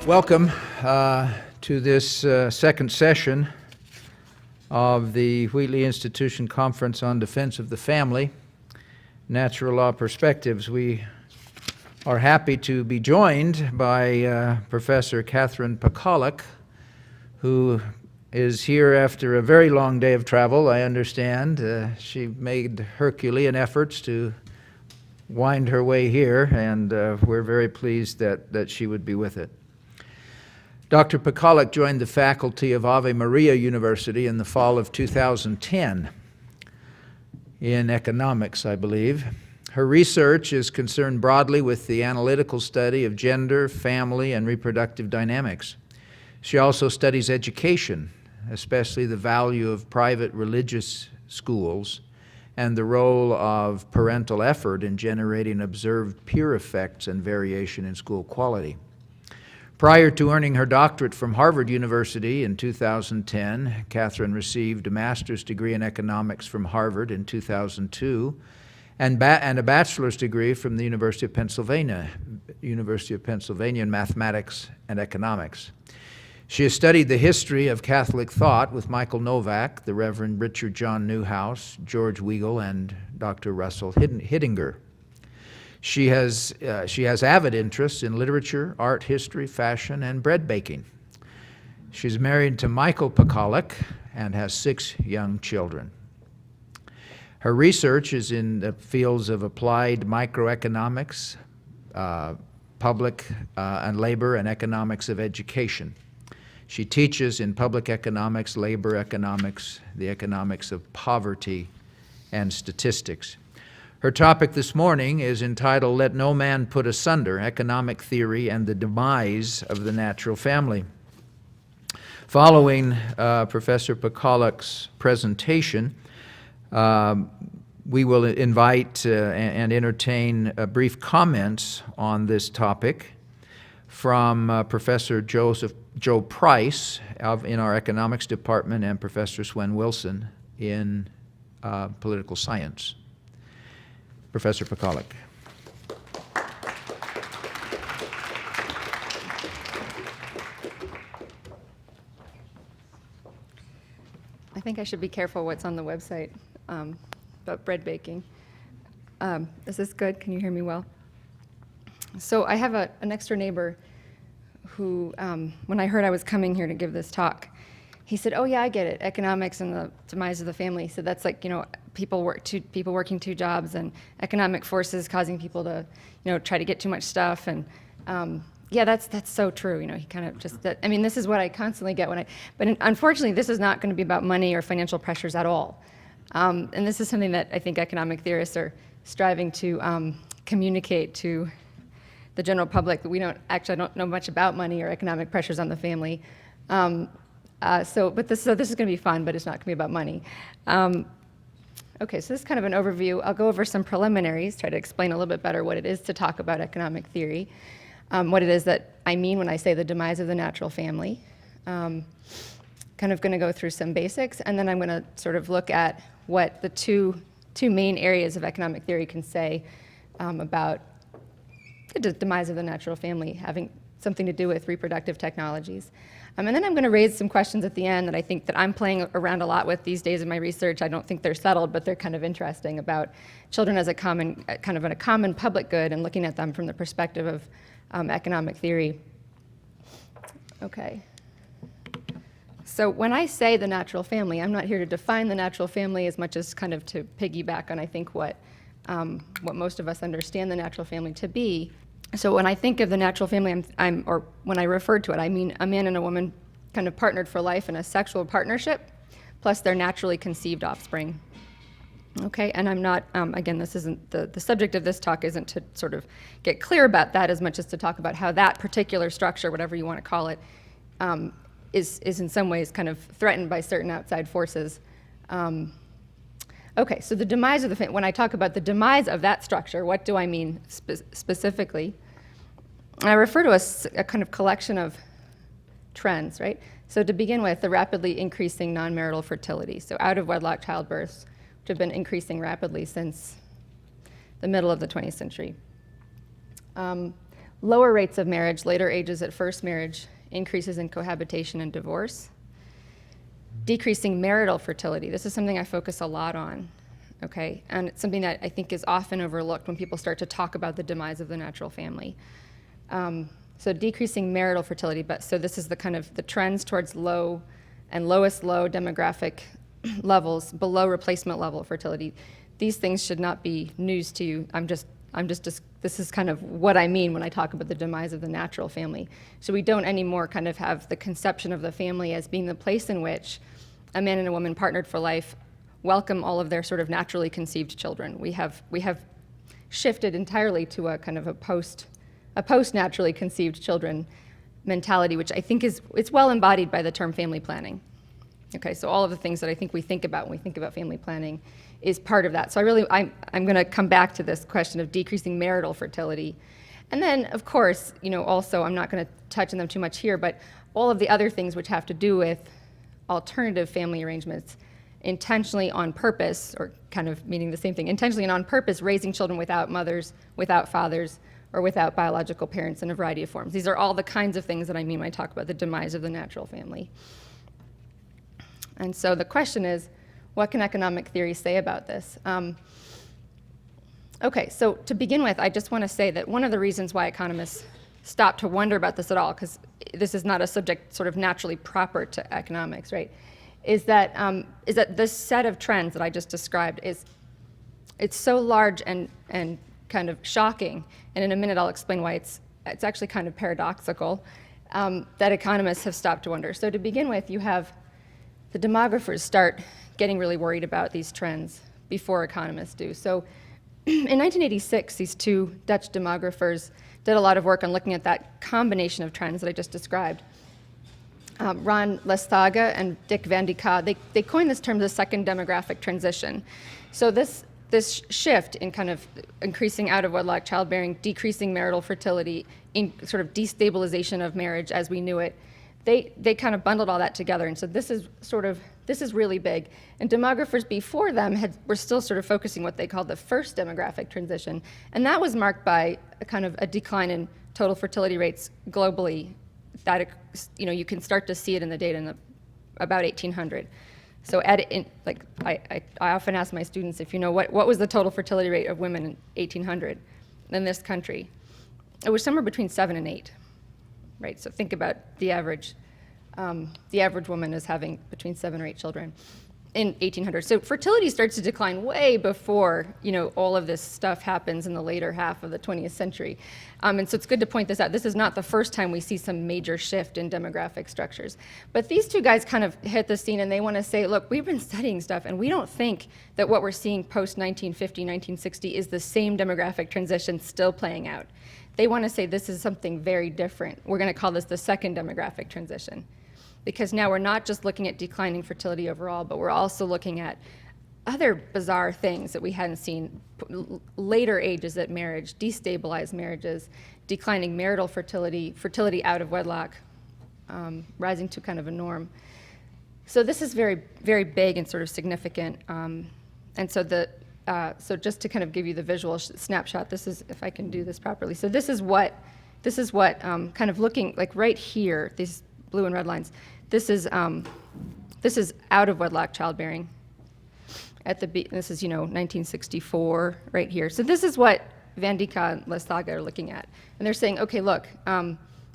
Welcome to this second session of the Wheatley Institution Conference on Defense of the Family, Natural Law Perspectives. We are happy to be joined by Professor Catherine Pakaluk, who is here after a very long day of travel, I understand. She made Herculean efforts to wind her way here, and we're very pleased that she would be with it. Dr. Pakaluk joined the faculty of Ave Maria University in the fall of 2010 in economics, I believe. Her research is concerned broadly with the analytical study of gender, family, and reproductive dynamics. She also studies education, especially the value of private religious schools and the role of parental effort in generating observed peer effects and variation in school quality. Prior to earning her doctorate from Harvard University in 2010, Catherine received a master's degree in economics from Harvard in 2002 and a bachelor's degree from the University of Pennsylvania in mathematics and economics. She has studied the history of Catholic thought with Michael Novak, the Reverend Richard John Newhouse, George Weigel, and Dr. Russell Hittinger. She has avid interests in literature, art history, fashion, and bread baking. She's married to Michael Pakaluk and has 6 young children. Her research is in the fields of applied microeconomics, public and labor, and economics of education. She teaches in public economics, labor economics, the economics of poverty, and statistics. Her topic this morning is entitled, "Let No Man Put Asunder, Economic Theory and the Demise of the Natural Family." Following Professor Pakaluk's presentation, we will invite and entertain brief comments on this topic from Professor Joe Price in our economics department and Professor Swen Wilson in political science. Professor Pakaluk. I think I should be careful what's on the website about bread baking. Is this good? Can you hear me well? So I have an extra neighbor who, when I heard I was coming here to give this talk, he said, "Oh yeah, I get it. Economics and the demise of the family." He said that's like, people working 2 jobs and economic forces causing people to, try to get too much stuff. And yeah, that's so true. He kind of just this is what I constantly get but unfortunately, this is not going to be about money or financial pressures at all. And this is something that I think economic theorists are striving to communicate to the general public, that we don't know much about money or economic pressures on the family. So this is going to be fun, but it's not going to be about money. Okay, so this is kind of an overview. I'll go over some preliminaries, try to explain a little bit better what it is to talk about economic theory, what it is that I mean when I say the demise of the natural family. Kind of going to go through some basics, and then I'm going to sort of look at what the two main areas of economic theory can say about the demise of the natural family, having something to do with reproductive technologies. And then I'm going to raise some questions at the end that I think that I'm playing around a lot with these days in my research. I don't think they're settled, but they're kind of interesting, about children as a common public good and looking at them from the perspective of economic theory. Okay. So when I say the natural family, I'm not here to define the natural family as much as kind of to piggyback on, I think, what most of us understand the natural family to be. So when I think of the natural family, or when I refer to it, I mean a man and a woman kind of partnered for life in a sexual partnership, plus their naturally conceived offspring. Okay, and I'm not, again, this isn't, the subject of this talk isn't to sort of get clear about that as much as to talk about how that particular structure, whatever you want to call it, is in some ways kind of threatened by certain outside forces. Okay, so the demise of the family, when I talk about the demise of that structure, what do I mean specifically? I refer to a kind of collection of trends, right? So to begin with, the rapidly increasing non-marital fertility. So out-of-wedlock childbirths, which have been increasing rapidly since the middle of the 20th century. lower rates of marriage, later ages at first marriage, increases in cohabitation and divorce, decreasing marital fertility. This is something I focus a lot on, okay? And it's something that I think is often overlooked when people start to talk about the demise of the natural family. So decreasing marital fertility, but so this is the kind of the trends towards low and lowest low demographic levels below replacement level fertility. These things should not be news to you. This is kind of what I mean when I talk about the demise of the natural family. So we don't anymore kind of have the conception of the family as being the place in which a man and a woman partnered for life welcome all of their sort of naturally conceived children. We have shifted entirely to a kind of a post naturally conceived children mentality, which I think it's well embodied by the term family planning. Okay, so all of the things that I think we think about when we think about family planning is part of that. So I'm going to come back to this question of decreasing marital fertility. And then, of course, also I'm not going to touch on them too much here, but all of the other things which have to do with alternative family arrangements, intentionally on purpose, or kind of meaning the same thing, intentionally and on purpose, raising children without mothers, without fathers, or without biological parents in a variety of forms. These are all the kinds of things that I mean when I talk about the demise of the natural family. And so the question is, what can economic theory say about this? Okay, so to begin with, I just want to say that one of the reasons why economists stop to wonder about this at all, because this is not a subject sort of naturally proper to economics, right, is that this set of trends that I just described it's so large and kind of shocking, and in a minute I'll explain why it's actually kind of paradoxical, that economists have stopped to wonder. So to begin with, you have the demographers start getting really worried about these trends before economists do. So in 1986, these two Dutch demographers did a lot of work on looking at that combination of trends that I just described. Ron Lestage and Dick van de Ka, they coined this term the second demographic transition. So this shift in kind of increasing out-of-wedlock childbearing, decreasing marital fertility, in sort of destabilization of marriage as we knew it, they kind of bundled all that together. And so this is really big. And demographers before them were still sort of focusing what they called the first demographic transition. And that was marked by a kind of a decline in total fertility rates globally that, you can start to see it in the data in about 1800. So I often ask my students if what was the total fertility rate of women in 1800 in this country? It was somewhere between 7 and 8, right? So think about the average woman is having between 7 or 8 children in 1800. So fertility starts to decline way before all of this stuff happens in the later half of the 20th century. And so it's good to point this out. This is not the first time we see some major shift in demographic structures. But these two guys kind of hit the scene and they want to say, look, we've been studying stuff and we don't think that what we're seeing post-1950, 1960 is the same demographic transition still playing out. They want to say this is something very different. We're going to call this the second demographic transition. Because now we're not just looking at declining fertility overall, but we're also looking at other bizarre things that we hadn't seen, later ages at marriage, destabilized marriages, declining marital fertility, fertility out of wedlock, rising to kind of a norm. So this is very, very big and sort of significant. And so so just to kind of give you the visual snapshot, this is, if I can do this properly. So this is what kind of looking like right here, these blue and red lines. This is out of wedlock childbearing. This is 1964 right here. So this is what Van de Ka and Lestage are looking at, and they're saying, okay, look,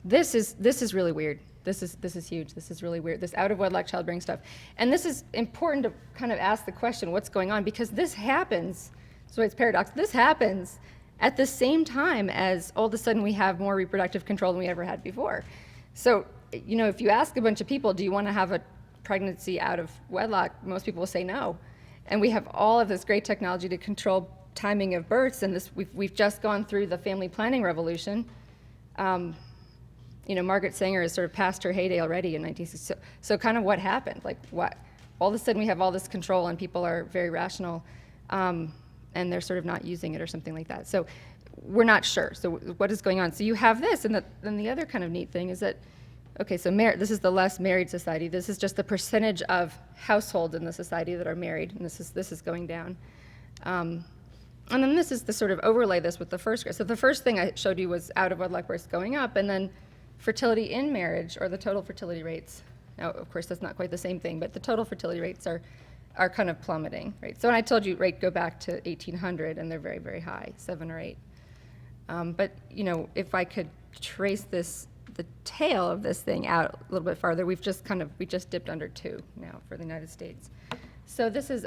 this is really weird. This is huge. This is really weird. This out of wedlock childbearing stuff, and this is important to kind of ask the question, what's going on? Because this happens. So it's paradox. This happens at the same time as all of a sudden we have more reproductive control than we ever had before. So if you ask a bunch of people, do you want to have a pregnancy out of wedlock? Most people will say no. And we have all of this great technology to control timing of births, and we've just gone through the family planning revolution. Margaret Sanger has sort of passed her heyday already in 1960. So kind of what happened? Like what? All of a sudden we have all this control and people are very rational, and they're sort of not using it or something like that. So we're not sure. So what is going on? So you have this, and then the other kind of neat thing is that, okay, so this is the less married society. This is just the percentage of households in the society that are married, and this is going down. And then this is the sort of overlay this with the first graph. So the first thing I showed you was out of wedlock births going up, and then fertility in marriage, or the total fertility rates. Now, of course, that's not quite the same thing, but the total fertility rates are kind of plummeting, right? So when I told you, right, go back to 1800, and they're very, very high, 7 or 8. But, you know, if I could trace this, the tail of this thing out a little bit farther, we just dipped under 2 now for the United States. So this is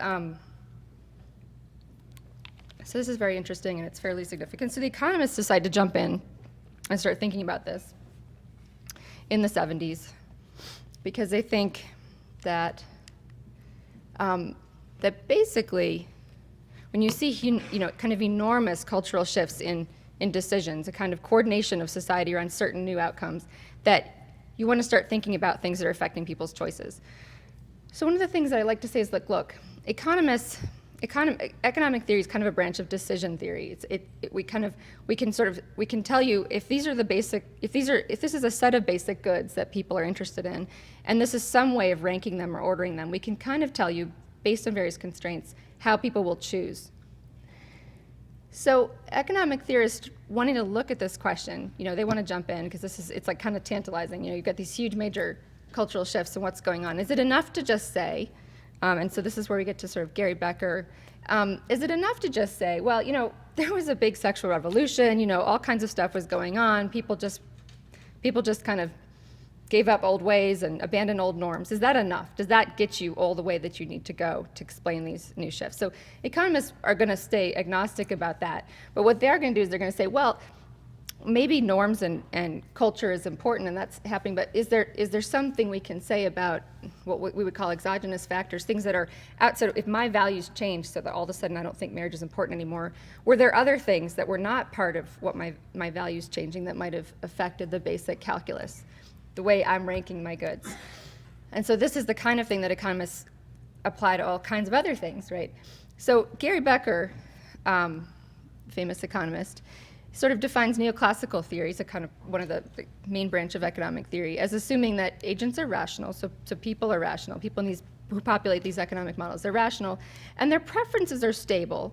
very interesting, and it's fairly significant. So the economists decide to jump in and start thinking about this in the 70s, because they think that that basically, when you see kind of enormous cultural shifts in decisions, a kind of coordination of society around certain new outcomes, that you want to start thinking about things that are affecting people's choices. So one of the things that I like to say is, look, economic theory is kind of a branch of decision theory. We can tell you if this is a set of basic goods that people are interested in, and this is some way of ranking them or ordering them, we can kind of tell you, based on various constraints, how people will choose. So economic theorists wanting to look at this question, they want to jump in because it's like kind of tantalizing. You've got these huge major cultural shifts and what's going on. Is it enough to just say, and so this is where we get to sort of Gary Becker, is it enough to just say, well, there was a big sexual revolution, all kinds of stuff was going on, people just kind of gave up old ways and abandoned old norms. Is that enough? Does that get you all the way that you need to go to explain these new shifts? So economists are going to stay agnostic about that. But what they're going to do is they're going to say, well, maybe norms and culture is important and that's happening, but is there something we can say about what we would call exogenous factors, things that are outside, if my values change so that all of a sudden I don't think marriage is important anymore, were there other things that were not part of what my values changing that might have affected the basic calculus, the way I'm ranking my goods? And so this is the kind of thing that economists apply to all kinds of other things, right? So Gary Becker, famous economist, sort of defines neoclassical theories, a kind of one of the main branch of economic theory, as assuming that agents are rational, so people are rational, people who populate these economic models, they're rational, and their preferences are stable,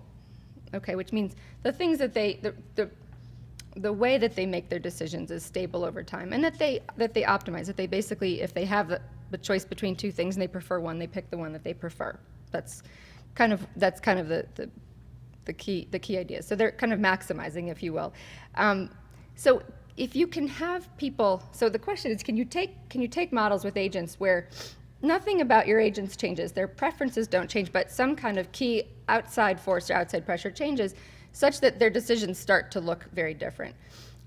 okay, which means the things that the way that they make their decisions is stable over time, and that they optimize, that they basically, if they have the choice between two things and they prefer one, they pick the one that they prefer. That's kind of the key idea. So they're kind of maximizing, if you will. So if you can have people, so the question is, can you take models with agents where nothing about your agents changes, their preferences don't change, but some kind of key outside force or outside pressure changes, such that their decisions start to look very different.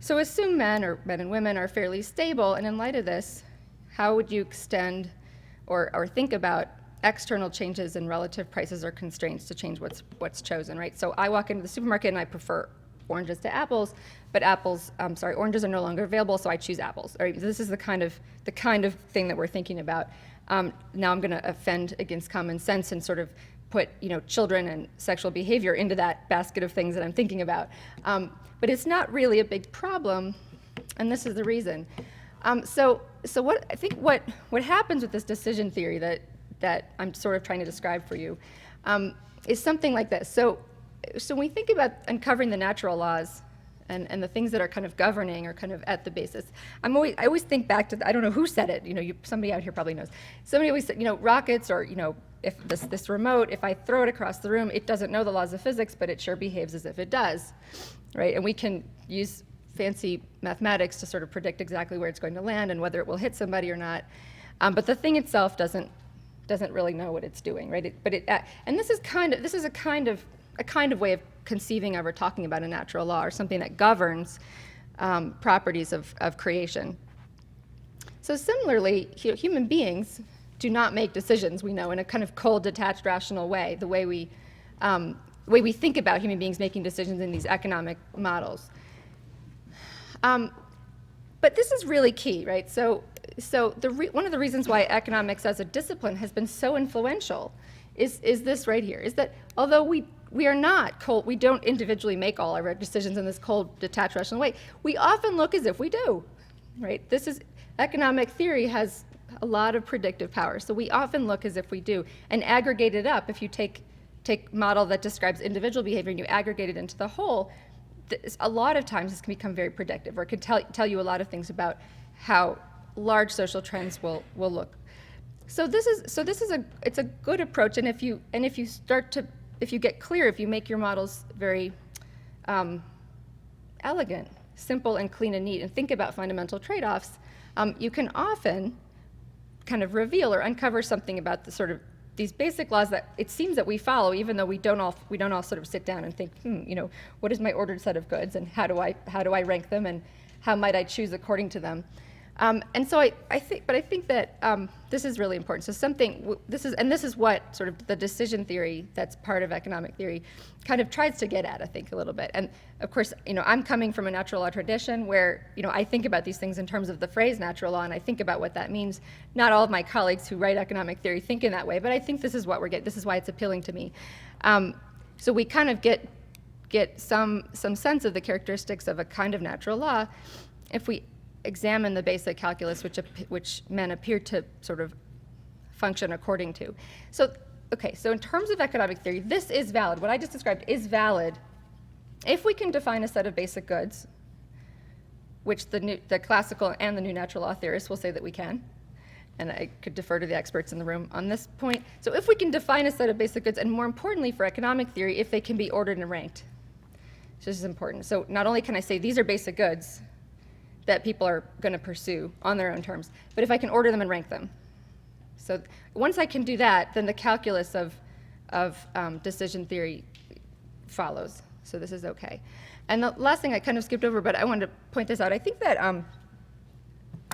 So assume men and women are fairly stable, and in light of this, how would you extend or think about external changes in relative prices or constraints to change what's chosen, right? So I walk into the supermarket and I prefer oranges to apples, but oranges are no longer available, so I choose apples. All right, this is the kind of thing that we're thinking about. Now I'm going to offend against common sense and sort of put children and sexual behavior into that basket of things that I'm thinking about. But it's not really a big problem, and this is the reason. So what I think what happens with this decision theory that I'm sort of trying to describe for you is something like this. So when we think about uncovering the natural laws and the things that are kind of governing or kind of at the basis, I always think back to I don't know who said it. Somebody out here probably knows. Somebody always said, rockets or if this remote, if I throw it across the room, it doesn't know the laws of physics, but it sure behaves as if it does, right? And we can use fancy mathematics to sort of predict exactly where it's going to land and whether it will hit somebody or not. But the thing itself doesn't really know what it's doing, right? And this is a kind of way of conceiving of or talking about a natural law or something that governs properties of creation. So similarly, human beings do not make decisions, we know, in a kind of cold, detached, rational way, the way we think about human beings making decisions in these economic models. But this is really key, right? So one of the reasons why economics as a discipline has been so influential is this right here, is that although we are not cold, we don't individually make all our decisions in this cold, detached, rational way, we often look as if we do, right? Economic theory has a lot of predictive power, so we often look as if we do, and aggregate it up. If you take take model that describes individual behavior and you aggregate it into the whole, a lot of times this can become very predictive, or it could tell you a lot of things about how large social trends will look. So this is a good approach, and if you get clear, if you make your models very elegant, simple and clean and neat, and think about fundamental trade-offs, you can often kind of reveal or uncover something about the sort of these basic laws that it seems that we follow, even though we don't all sort of sit down and think, what is my ordered set of goods, and how do I rank them, and how might I choose according to them? And so I think that this is really important. So this is what sort of the decision theory that's part of economic theory kind of tries to get at, I think, a little bit. And of course, I'm coming from a natural law tradition where, I think about these things in terms of the phrase natural law, and I think about what that means. Not all of my colleagues who write economic theory think in that way, but I think this is what we're getting. This is why it's appealing to me. So we kind of get some sense of the characteristics of a kind of natural law if we examine the basic calculus which men appear to sort of function according to. So in terms of economic theory, this is valid. What I just described is valid if we can define a set of basic goods, which the classical and the new natural law theorists will say that we can, and I could defer to the experts in the room on this point. So if we can define a set of basic goods, and more importantly for economic theory, if they can be ordered and ranked. So this is important. So not only can I say these are basic goods that people are going to pursue on their own terms, but if I can order them and rank them. So once I can do that, then the calculus of decision theory follows. So this is okay. And the last thing I kind of skipped over, but I wanted to point this out. I think that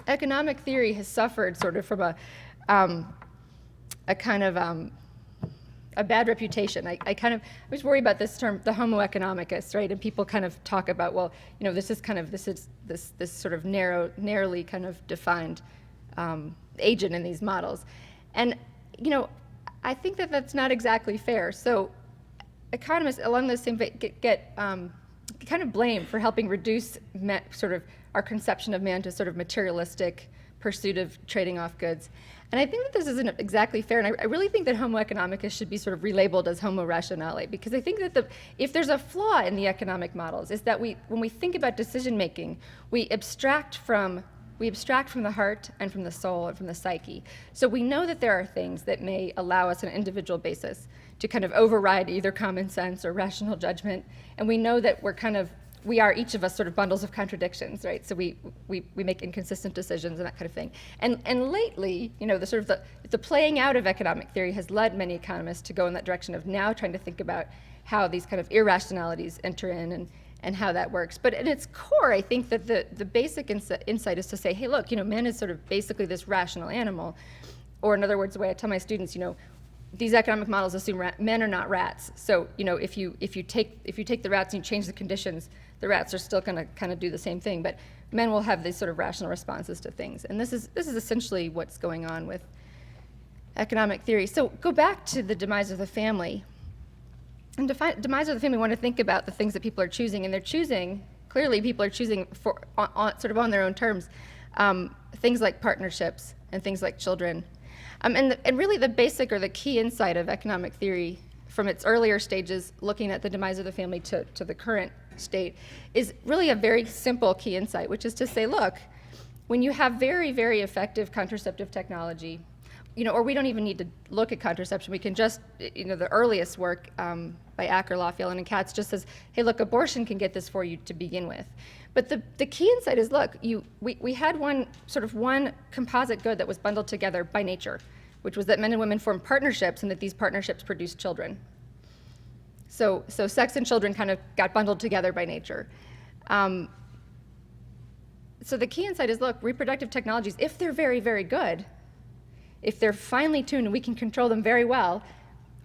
economic theory has suffered sort of from a kind of a bad reputation. I was worried about this term, the homo economicus, right? And people kind of talk about, well, this is this sort of narrowly kind of defined agent in these models. And, I think that that's not exactly fair. So economists along those same get kind of blamed for helping reduce sort of our conception of man to sort of materialistic pursuit of trading off goods. And I think that this isn't exactly fair, and I really think that Homo economicus should be sort of relabeled as Homo rationale, because I think that if there's a flaw in the economic models, is that when we think about decision making, we abstract from the heart and from the soul and from the psyche. So we know that there are things that may allow us on an individual basis to kind of override either common sense or rational judgment, and we know that we are each of us sort of bundles of contradictions, right? So we make inconsistent decisions and that kind of thing. And lately, the playing out of economic theory has led many economists to go in that direction of now trying to think about how these kind of irrationalities enter in and how that works. But at its core, I think that the basic insight is to say, hey, look, man is sort of basically this rational animal. Or in other words, the way I tell my students, these economic models assume men are not rats. So, if you take the rats and you change the conditions, the rats are still going to kind of do the same thing, but men will have these sort of rational responses to things. And this is essentially what's going on with economic theory. So go back to the demise of the family. And demise of the family, we want to think about the things that people are choosing, and clearly people are choosing sort of on their own terms, things like partnerships and things like children. And really the basic or the key insight of economic theory from its earlier stages, looking at the demise of the family to the current state, is really a very simple key insight, which is to say, look, when you have very, very effective contraceptive technology, or we don't even need to look at contraception, we can just, the earliest work by Acker, Lafayette, and Katz just says, hey, look, abortion can get this for you to begin with. But the key insight is, look, we had one composite good that was bundled together by nature, which was that men and women formed partnerships and that these partnerships produced children. So sex and children kind of got bundled together by nature. So the key insight is, look, reproductive technologies, if they're very, very good, if they're finely tuned and we can control them very well,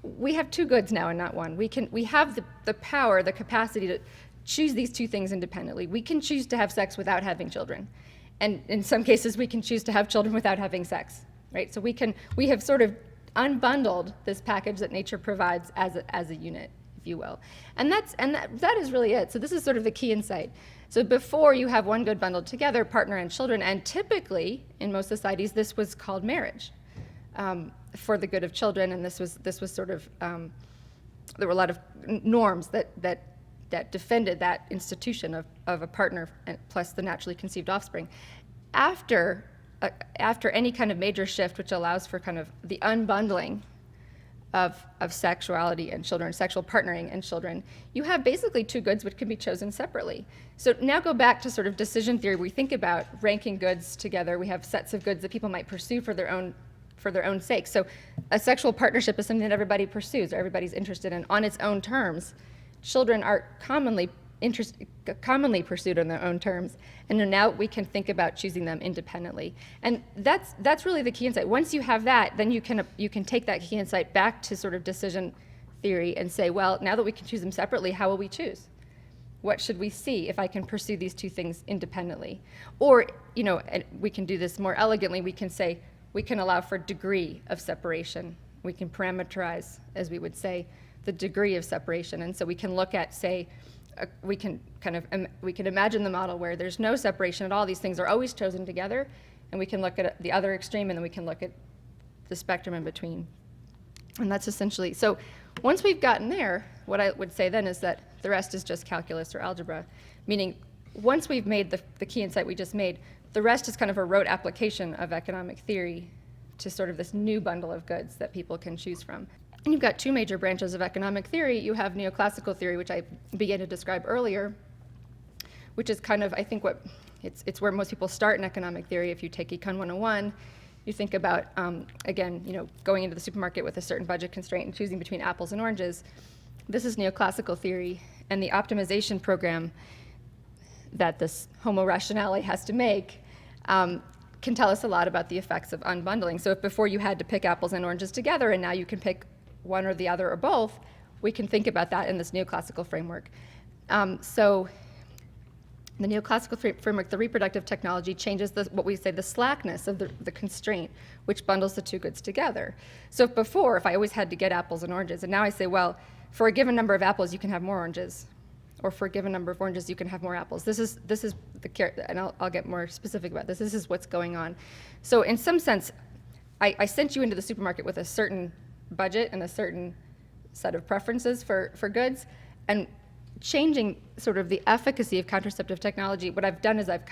we have two goods now and not one. We have the power, the capacity to choose these two things independently. We can choose to have sex without having children. And in some cases, we can choose to have children without having sex, right? So we have sort of unbundled this package that nature provides as a unit, if you will. And that is really it. So this is sort of the key insight. So before you have one good bundled together, partner and children, and typically in most societies, this was called marriage for the good of children, and this was sort of there were a lot of norms that defended that institution of a partner plus the naturally conceived offspring. After any kind of major shift which allows for kind of the unbundling of sexuality and children, sexual partnering and children, you have basically two goods which can be chosen separately. So now go back to sort of decision theory. We think about ranking goods together. We have sets of goods that people might pursue for their own sake. So a sexual partnership is something that everybody pursues or everybody's interested in on its own terms. Children are commonly pursued on their own terms, and then now we can think about choosing them independently. And that's really the key insight. Once you have that, then you can take that key insight back to sort of decision theory and say, well, now that we can choose them separately, how will we choose? What should we see if I can pursue these two things independently? Or, and we can do this more elegantly. We can say we can allow for degree of separation. We can parameterize, as we would say, the degree of separation. And so we can look at, say, we can imagine the model where there's no separation at all. These things are always chosen together, and we can look at the other extreme, and then we can look at the spectrum in between. And that's essentially, so once we've gotten there, what I would say then is that the rest is just calculus or algebra, meaning once we've made the key insight we just made, the rest is kind of a rote application of economic theory to sort of this new bundle of goods that people can choose from. And you've got two major branches of economic theory. You have neoclassical theory, which I began to describe earlier, which is kind of, I think, it's where most people start in economic theory. If you take Econ 101, you think about, again, going into the supermarket with a certain budget constraint and choosing between apples and oranges. This is neoclassical theory, and the optimization program that this homo rationale has to make can tell us a lot about the effects of unbundling. So if before you had to pick apples and oranges together, and now you can pick one or the other or both, we can think about that in this neoclassical framework. So the neoclassical framework, the reproductive technology changes what we say the slackness of the constraint, which bundles the two goods together. So if before, if I always had to get apples and oranges, and now I say, well, for a given number of apples, you can have more oranges, or for a given number of oranges, you can have more apples. This is and I'll get more specific about this. This is what's going on. So in some sense, I sent you into the supermarket with a certain budget and a certain set of preferences for goods, and changing sort of the efficacy of contraceptive technology, what I've done is I've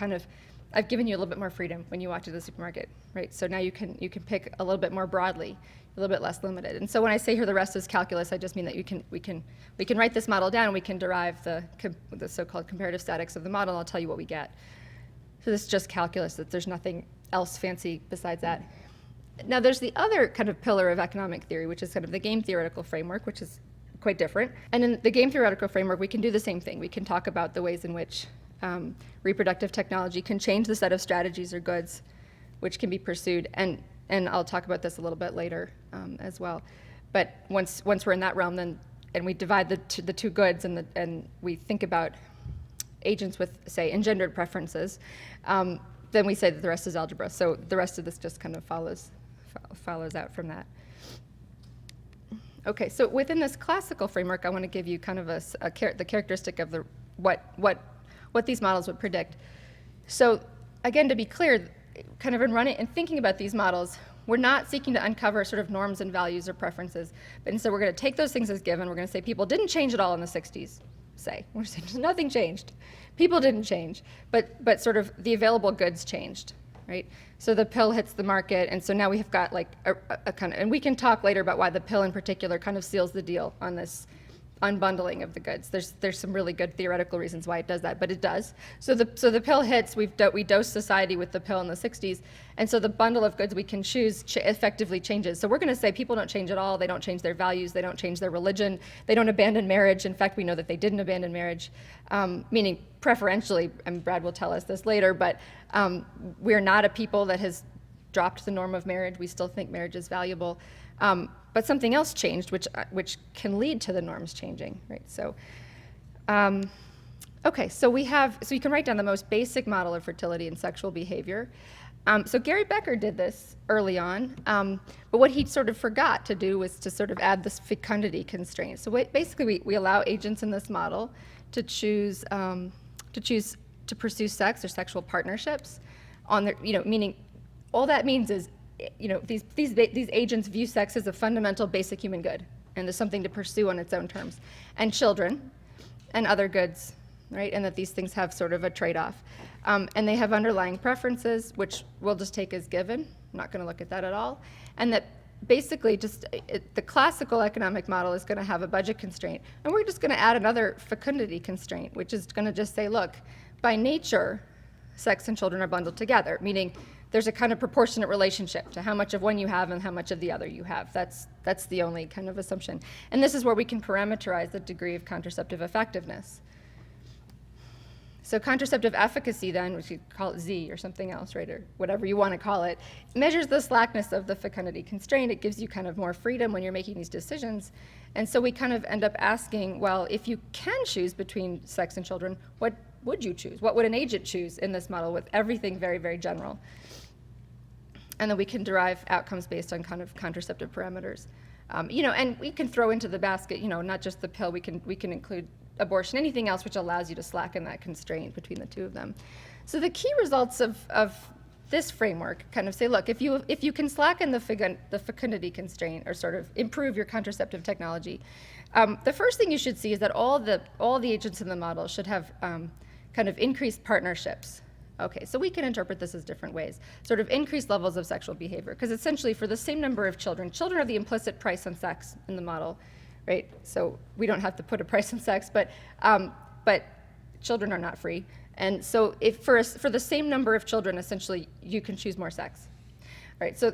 given you a little bit more freedom when you walk to the supermarket, right? So now you can pick a little bit more broadly, a little bit less limited. And so when I say here the rest is calculus, I just mean that we can write this model down, and we can derive the so-called comparative statics of the model, and I'll tell you what we get. So this is just calculus, that there's nothing else fancy besides that. Now there's the other kind of pillar of economic theory, which is kind of the game theoretical framework, which is quite different. And in the game theoretical framework, we can do the same thing. We can talk about the ways in which reproductive technology can change the set of strategies or goods which can be pursued. And I'll talk about this a little bit later as well. But once we're in that realm, then and we divide the two goods and we think about agents with, say, engendered preferences, then we say that the rest is algebra. So the rest of this just kind of follows out from that. Okay, so within this classical framework, I want to give you kind of the characteristic of what these models would predict. So again, to be clear, kind of in running and thinking about these models, we're not seeking to uncover sort of norms and values or preferences, but instead we're going to take those things as given. We're going to say people didn't change at all in the 60s, say. We're saying nothing changed. People didn't change, but sort of the available goods changed, right? So the pill hits the market, and so now we have got like a kind of, and we can talk later about why the pill in particular kind of seals the deal on this unbundling of the goods. There's some really good theoretical reasons why it does that, but it does. So the pill hits, we dose society with the pill in the 60s, and so the bundle of goods we can choose effectively changes. So we're going to say people don't change at all, they don't change their values, they don't change their religion, they don't abandon marriage. In fact, we know that they didn't abandon marriage, meaning preferentially, and Brad will tell us this later, but we're not a people that has dropped the norm of marriage. We still think marriage is valuable. But something else changed, which can lead to the norms changing, right? So, okay, so you can write down the most basic model of fertility and sexual behavior. So Gary Becker did this early on, but what he sort of forgot to do was to sort of add this fecundity constraint. So basically, we allow agents in this model to choose to pursue sex or sexual partnerships on their, meaning all that means is, these agents view sex as a fundamental basic human good. and there's something to pursue on its own terms, and children and other goods, right? And that these things have sort of a trade-off. And they have underlying preferences, which we'll just take as given. I'm not going to look at that at all. And that basically the classical economic model is going to have a budget constraint. And we're just going to add another fecundity constraint, which is going to just say, look, by nature, sex and children are bundled together, meaning there's a kind of proportionate relationship to how much of one you have and how much of the other you have. That's the only kind of assumption. And this is where we can parameterize the degree of contraceptive effectiveness. So contraceptive efficacy then, which you call it Z or something else, right, or whatever you want to call it, measures the slackness of the fecundity constraint. It gives you kind of more freedom when you're making these decisions. And so we kind of end up asking, well, if you can choose between sex and children, what would you choose? What would an agent choose in this model with everything very, very general? And then we can derive outcomes based on kind of contraceptive parameters. And we can throw into the basket, not just the pill, we can include abortion, anything else which allows you to slacken that constraint between the two of them. So the key results of this framework kind of say, look, if you can slacken the fecundity constraint or sort of improve your contraceptive technology, the first thing you should see is that all the agents in the model should have kind of increased partnerships. Okay, so we can interpret this as different ways. Sort of increased levels of sexual behavior, because essentially for the same number of children are the implicit price on sex in the model, right? So we don't have to put a price on sex, but children are not free. And so if for the same number of children, essentially, you can choose more sex. All right, so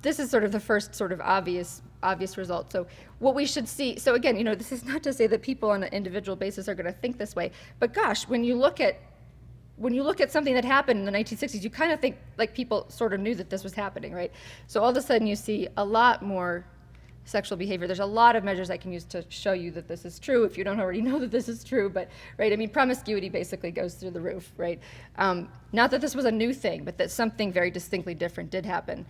this is sort of the first sort of obvious result. So what we should see, so again, this is not to say that people on an individual basis are going to think this way, but gosh, when you look at something that happened in the 1960s, you kind of think like people sort of knew that this was happening, right? So all of a sudden you see a lot more sexual behavior. There's a lot of measures I can use to show you that this is true if you don't already know that this is true, but, right, I mean, promiscuity basically goes through the roof, right? Not that this was a new thing, but that something very distinctly different did happen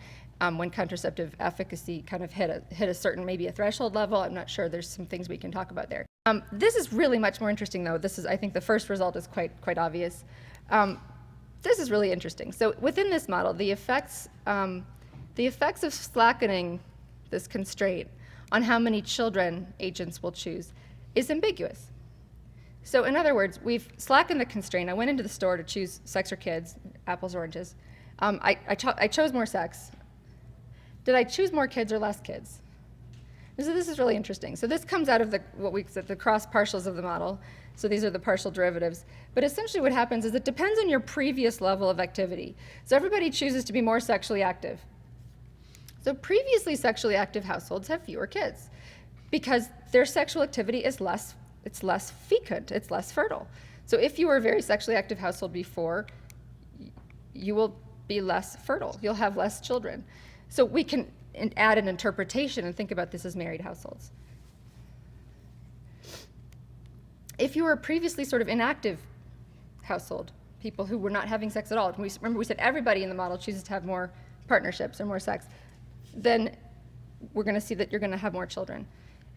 when contraceptive efficacy kind of hit a certain, maybe a threshold level. I'm not sure. There's some things we can talk about there. This is really much more interesting, though. I think the first result is quite obvious. This is really interesting. So within this model, the effects of slackening this constraint on how many children agents will choose is ambiguous. So in other words, we've slackened the constraint. I went into the store to choose sex or kids, apples, oranges. I chose more sex. Did I choose more kids or less kids? So this is really interesting. So this comes out of what we said, the cross partials of the model. So these are the partial derivatives. But essentially what happens is it depends on your previous level of activity. So everybody chooses to be more sexually active. So previously sexually active households have fewer kids because their sexual activity is less fecund, it's less fertile. So if you were a very sexually active household before, you will be less fertile. You'll have less children. So we can add an interpretation and think about this as married households. If you were a previously sort of inactive household, people who were not having sex at all, remember we said everybody in the model chooses to have more partnerships or more sex, then we're going to see that you're going to have more children.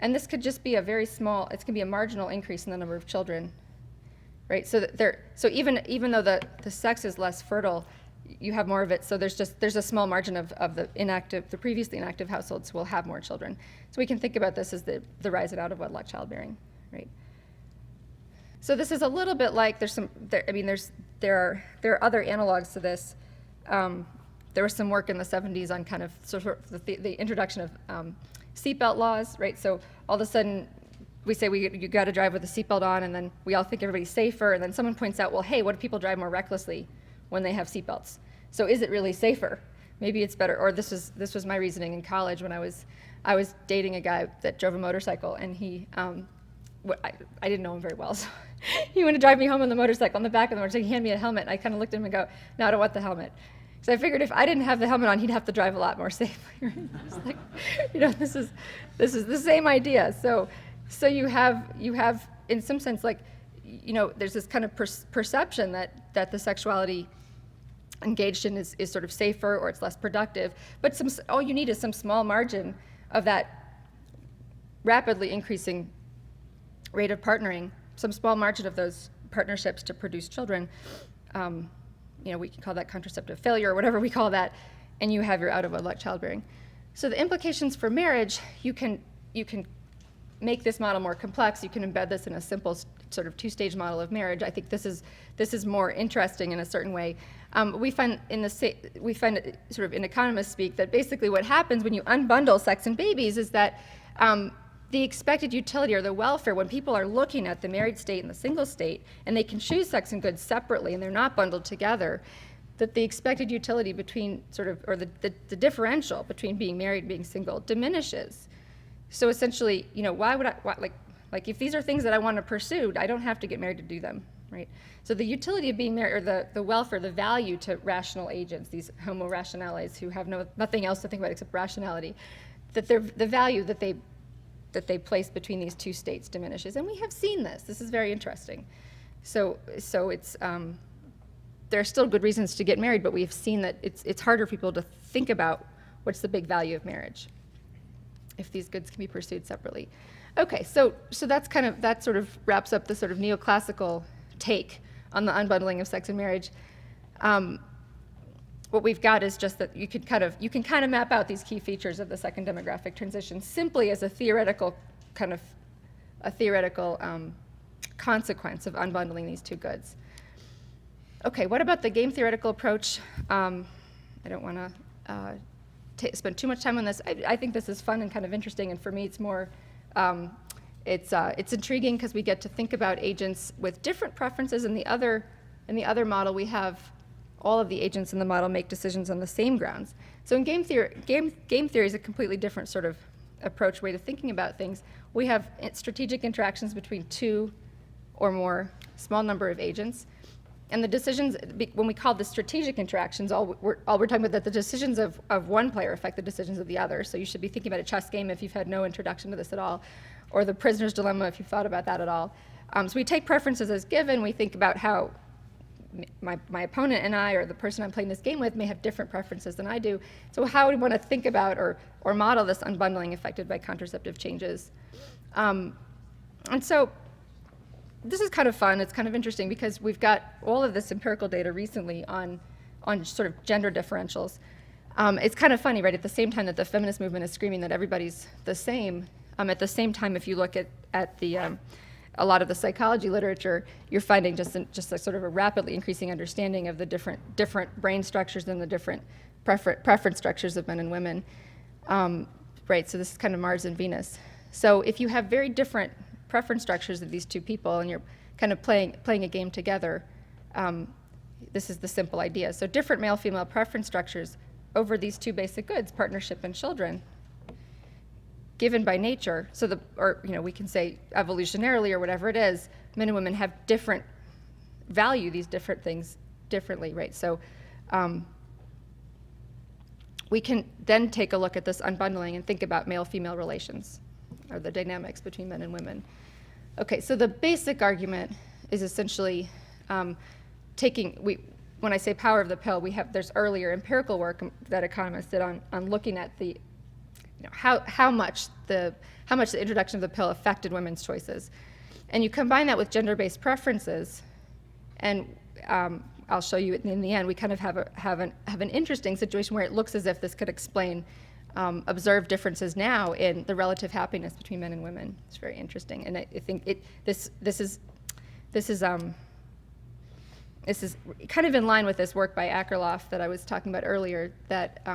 And this could just be a very small, it's going to be a marginal increase in the number of children, right? So even though the sex is less fertile, you have more of it, so there's a small margin of the previously inactive households will have more children. So we can think about this as the rise in out-of-wedlock childbearing, right? So this is a little bit like there are other analogs to this. There was some work in the 70s on kind of sort of the introduction of seatbelt laws, right? So all of a sudden we say you got to drive with a seatbelt on, and then we all think everybody's safer, and then someone points out, well, hey, what if people drive more recklessly when they have seatbelts? So is it really safer? Maybe it's better. Or this was my reasoning in college when I was dating a guy that drove a motorcycle, and I didn't know him very well, so he went to drive me home on the motorcycle. On the back of the motorcycle, he handed me a helmet, and I kind of looked at him and go, no, I don't want the helmet. So I figured if I didn't have the helmet on, he'd have to drive a lot more safely. It's like, this is the same idea. So you have in some sense, like, there's this kind of perception that the sexuality engaged in is sort of safer or it's less productive. But all you need is some small margin of that rapidly increasing rate of partnering, some small margin of those partnerships to produce children. We can call that contraceptive failure or whatever we call that, and you have your out-of-wedlock childbearing. So the implications for marriage, you can you can make this model more complex. You can embed this in a simple sort of two-stage model of marriage. I think this is more interesting in a certain way. We find sort of in economist speak that basically what happens when you unbundle sex and babies is that the expected utility or the welfare, when people are looking at the married state and the single state, and they can choose sex and goods separately and they're not bundled together, that the expected utility between sort of, or the differential between being married and being single diminishes. So essentially, why would like if these are things that I want to pursue, I don't have to get married to do them, right? So the utility of being married, or the welfare, the value to rational agents, these homo rationales who have nothing else to think about except rationality, that the value that they place between these two states diminishes. And we have seen this. This is very interesting. So it's, there are still good reasons to get married, but we've seen that it's harder for people to think about what's the big value of marriage if these goods can be pursued separately. Okay, so that sort of wraps up the sort of neoclassical take on the unbundling of sex and marriage. What we've got is just that you can kind of map out these key features of the second demographic transition simply as a theoretical consequence of unbundling these two goods. Okay, what about the game theoretical approach? I don't want to spend too much time on this. I think this is fun and kind of interesting, and for me it's more, it's intriguing because we get to think about agents with different preferences. In the other model, we have all of the agents in the model make decisions on the same grounds. So in game theory is a completely different sort of approach, way to thinking about things. We have strategic interactions between two or more small number of agents. And the decisions, when we call this strategic interactions, all we're talking about that the decisions of one player affect the decisions of the other. So you should be thinking about a chess game if you've had no introduction to this at all, or the prisoner's dilemma if you've thought about that at all. So we take preferences as given. We think about how my opponent and I, or the person I'm playing this game with, may have different preferences than I do. So how do we want to think about or model this unbundling affected by contraceptive changes? And so this is kind of fun. It's kind of interesting because we've got all of this empirical data recently on sort of gender differentials. It's kind of funny, right? At the same time that the feminist movement is screaming that everybody's the same, at the same time, if you look at the a lot of the psychology literature, you're finding just a sort of a rapidly increasing understanding of the different brain structures and the different preference structures of men and women. Right. So this is kind of Mars and Venus. So if you have very different preference structures of these two people, and you're kind of playing a game together, this is the simple idea. So different male-female preference structures over these two basic goods, partnership and children, given by nature. So we can say evolutionarily or whatever it is, men and women have value these different things differently, right? So we can then take a look at this unbundling and think about male-female relations, or the dynamics between men and women. Okay, so the basic argument is essentially when I say power of the pill, there's earlier empirical work that economists did on looking at how much the introduction of the pill affected women's choices. And you combine that with gender-based preferences, and I'll show you in the end, we kind of have an interesting situation where it looks as if this could explain observed differences now in the relative happiness between men and women. It's very interesting, and I think this is kind of in line with this work by Akerlof that I was talking about earlier, that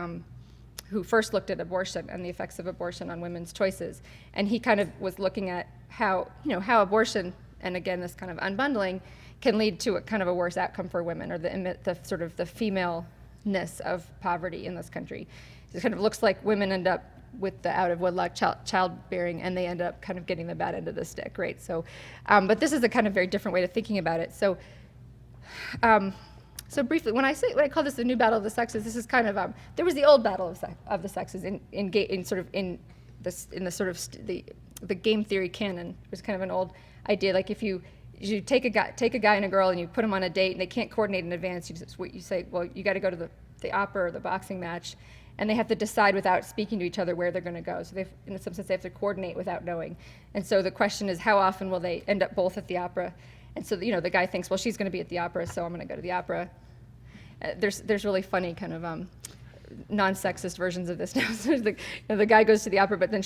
who first looked at abortion and the effects of abortion on women's choices, and he kind of was looking at how abortion, and again this kind of unbundling, can lead to a kind of a worse outcome for women, or the sort of the femaleness of poverty in this country. It kind of looks like women end up with the out of wedlock childbearing, and they end up kind of getting the bad end of the stick, right? So, but this is a kind of very different way of thinking about it. So, so briefly, when I call this the new battle of the sexes, this is kind of there was the old battle of the sexes in the game theory canon. It was kind of an old idea, like if you take a guy and a girl and you put them on a date and they can't coordinate in advance, you say, well, you got to go to the opera or the boxing match, and they have to decide without speaking to each other where they're going to go. So in some sense, they have to coordinate without knowing. And so the question is, how often will they end up both at the opera? And so the guy thinks, well, she's going to be at the opera, so I'm going to go to the opera. There's really funny kind of non-sexist versions of this now. So the guy goes to the opera, but then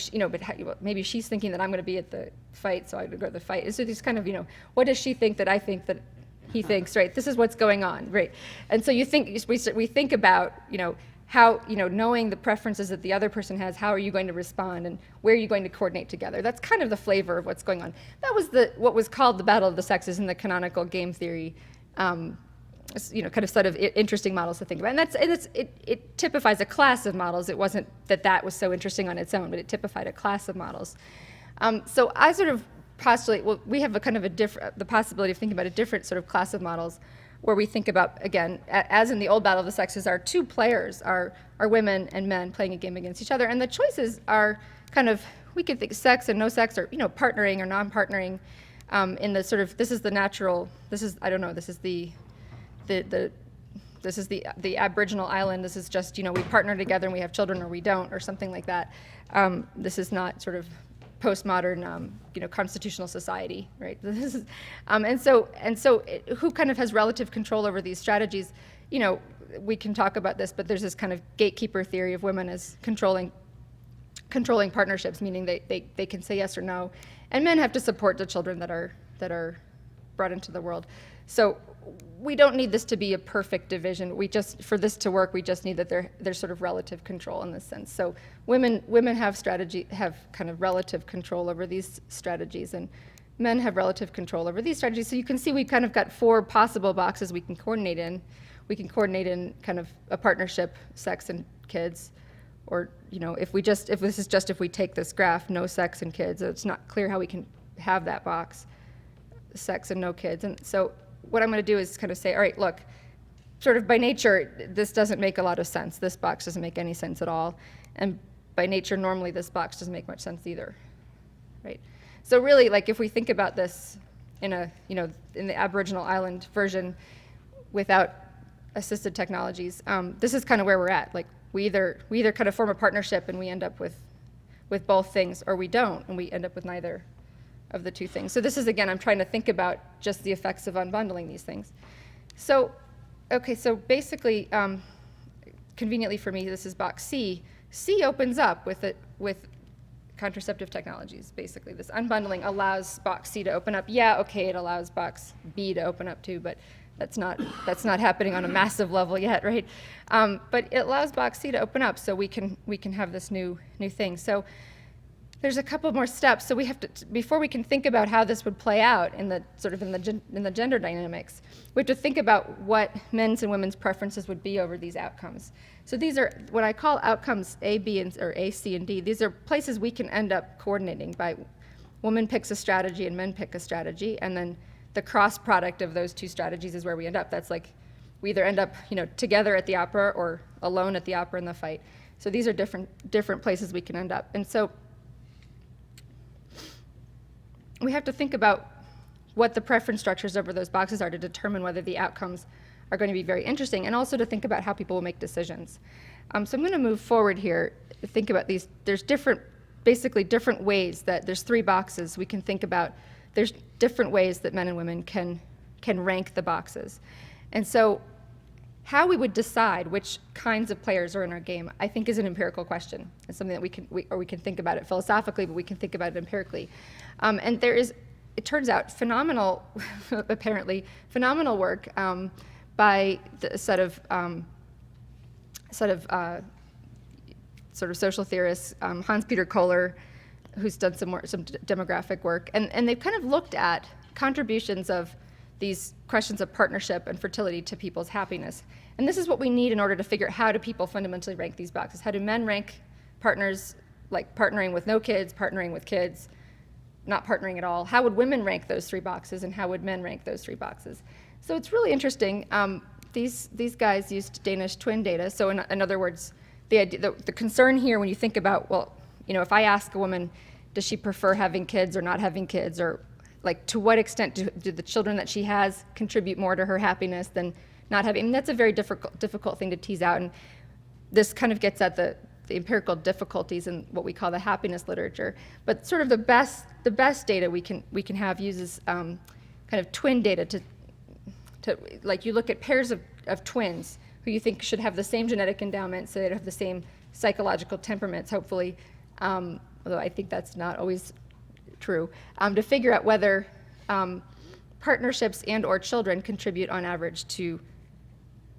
maybe she's thinking that I'm going to be at the fight, so I would go to the fight. So these kind of, what does she think that I think that he thinks, right? This is what's going on, right? And so we think about, how, knowing the preferences that the other person has, how are you going to respond and where are you going to coordinate together? That's kind of the flavor of what's going on. That was what was called the Battle of the Sexes in the canonical game theory, kind of set of interesting models to think about. And it typifies a class of models. It wasn't that was so interesting on its own, but it typified a class of models. So I sort of postulate, well, we have the possibility of thinking about a different sort of class of models where we think about, again, as in the old Battle of the Sexes, our two players are women and men playing a game against each other. And the choices are kind of, we could think sex and no sex, or partnering or non-partnering, in the sort of, this is the Aboriginal island. This is just, we partner together and we have children or we don't, or something like that. This is not sort of postmodern, constitutional society, right? This is, and so who kind of has relative control over these strategies? We can talk about this, but there's this kind of gatekeeper theory of women as controlling partnerships, meaning they can say yes or no, and men have to support the children that are brought into the world. So we don't need this to be a perfect division. For this to work, we just need that there's sort of relative control in this sense. So women have kind of relative control over these strategies, and men have relative control over these strategies. So you can see we've kind of got 4 possible boxes we can coordinate in. We can coordinate in kind of a partnership, sex and kids, or if we take this graph, no sex and kids, it's not clear how we can have that box, sex and no kids. And so what I'm going to do is kind of say, all right, look, sort of by nature, this doesn't make a lot of sense. This box doesn't make any sense at all. And by nature, normally this box doesn't make much sense either, right? So really, like if we think about this in the Aboriginal island version without assisted technologies, this is kind of where we're at. Like we either kind of form a partnership and we end up with both things, or we don't and we end up with neither of the two things. So this is, again, I'm trying to think about just the effects of unbundling these things. So, okay, so basically, conveniently for me, this is box C. C opens up with contraceptive technologies, basically. This unbundling allows box C to open up. Yeah, okay, it allows box B to open up too, but that's not happening on a massive level yet, right? But it allows box C to open up, so we can have this new thing. So there's a couple more steps. So we have to, before we can think about how this would play out in the gender dynamics, we have to think about what men's and women's preferences would be over these outcomes. So these are what I call outcomes A, B, or A, C, and D. These are places we can end up coordinating by woman picks a strategy and men pick a strategy, and then the cross product of those two strategies is where we end up. That's like we either end up together at the opera or alone at the opera in the fight. So these are different places we can end up. And so we have to think about what the preference structures over those boxes are to determine whether the outcomes are going to be very interesting, and also to think about how people will make decisions. So I'm going to move forward here, think about these. There's basically different ways that there's 3 boxes we can think about. There's different ways that men and women can rank the boxes. And so how we would decide which kinds of players are in our game, I think, is an empirical question. It's something that we can think about it philosophically, but we can think about it empirically. And there is, it turns out, apparently phenomenal work by a set of social theorists, Hans-Peter Kohler, who's done some demographic work, and they've kind of looked at contributions of these questions of partnership and fertility to people's happiness. And this is what we need in order to figure out how do people fundamentally rank these boxes. How do men rank partners, like partnering with no kids, partnering with kids, not partnering at all? How would women rank those 3 boxes, and how would men rank those 3 boxes? So it's really interesting. These guys used Danish twin data. So in other words, the concern here when you think about, well, if I ask a woman, does she prefer having kids or not having kids, or like to what extent do the children that she has contribute more to her happiness than not having? I mean, that's a very difficult thing to tease out, and this kind of gets at the empirical difficulties in what we call the happiness literature. But sort of the best data we can have uses kind of twin data to like you look at pairs of twins who you think should have the same genetic endowment, so they'd have the same psychological temperaments, hopefully, although I think that's not always true, to figure out whether partnerships and or children contribute on average to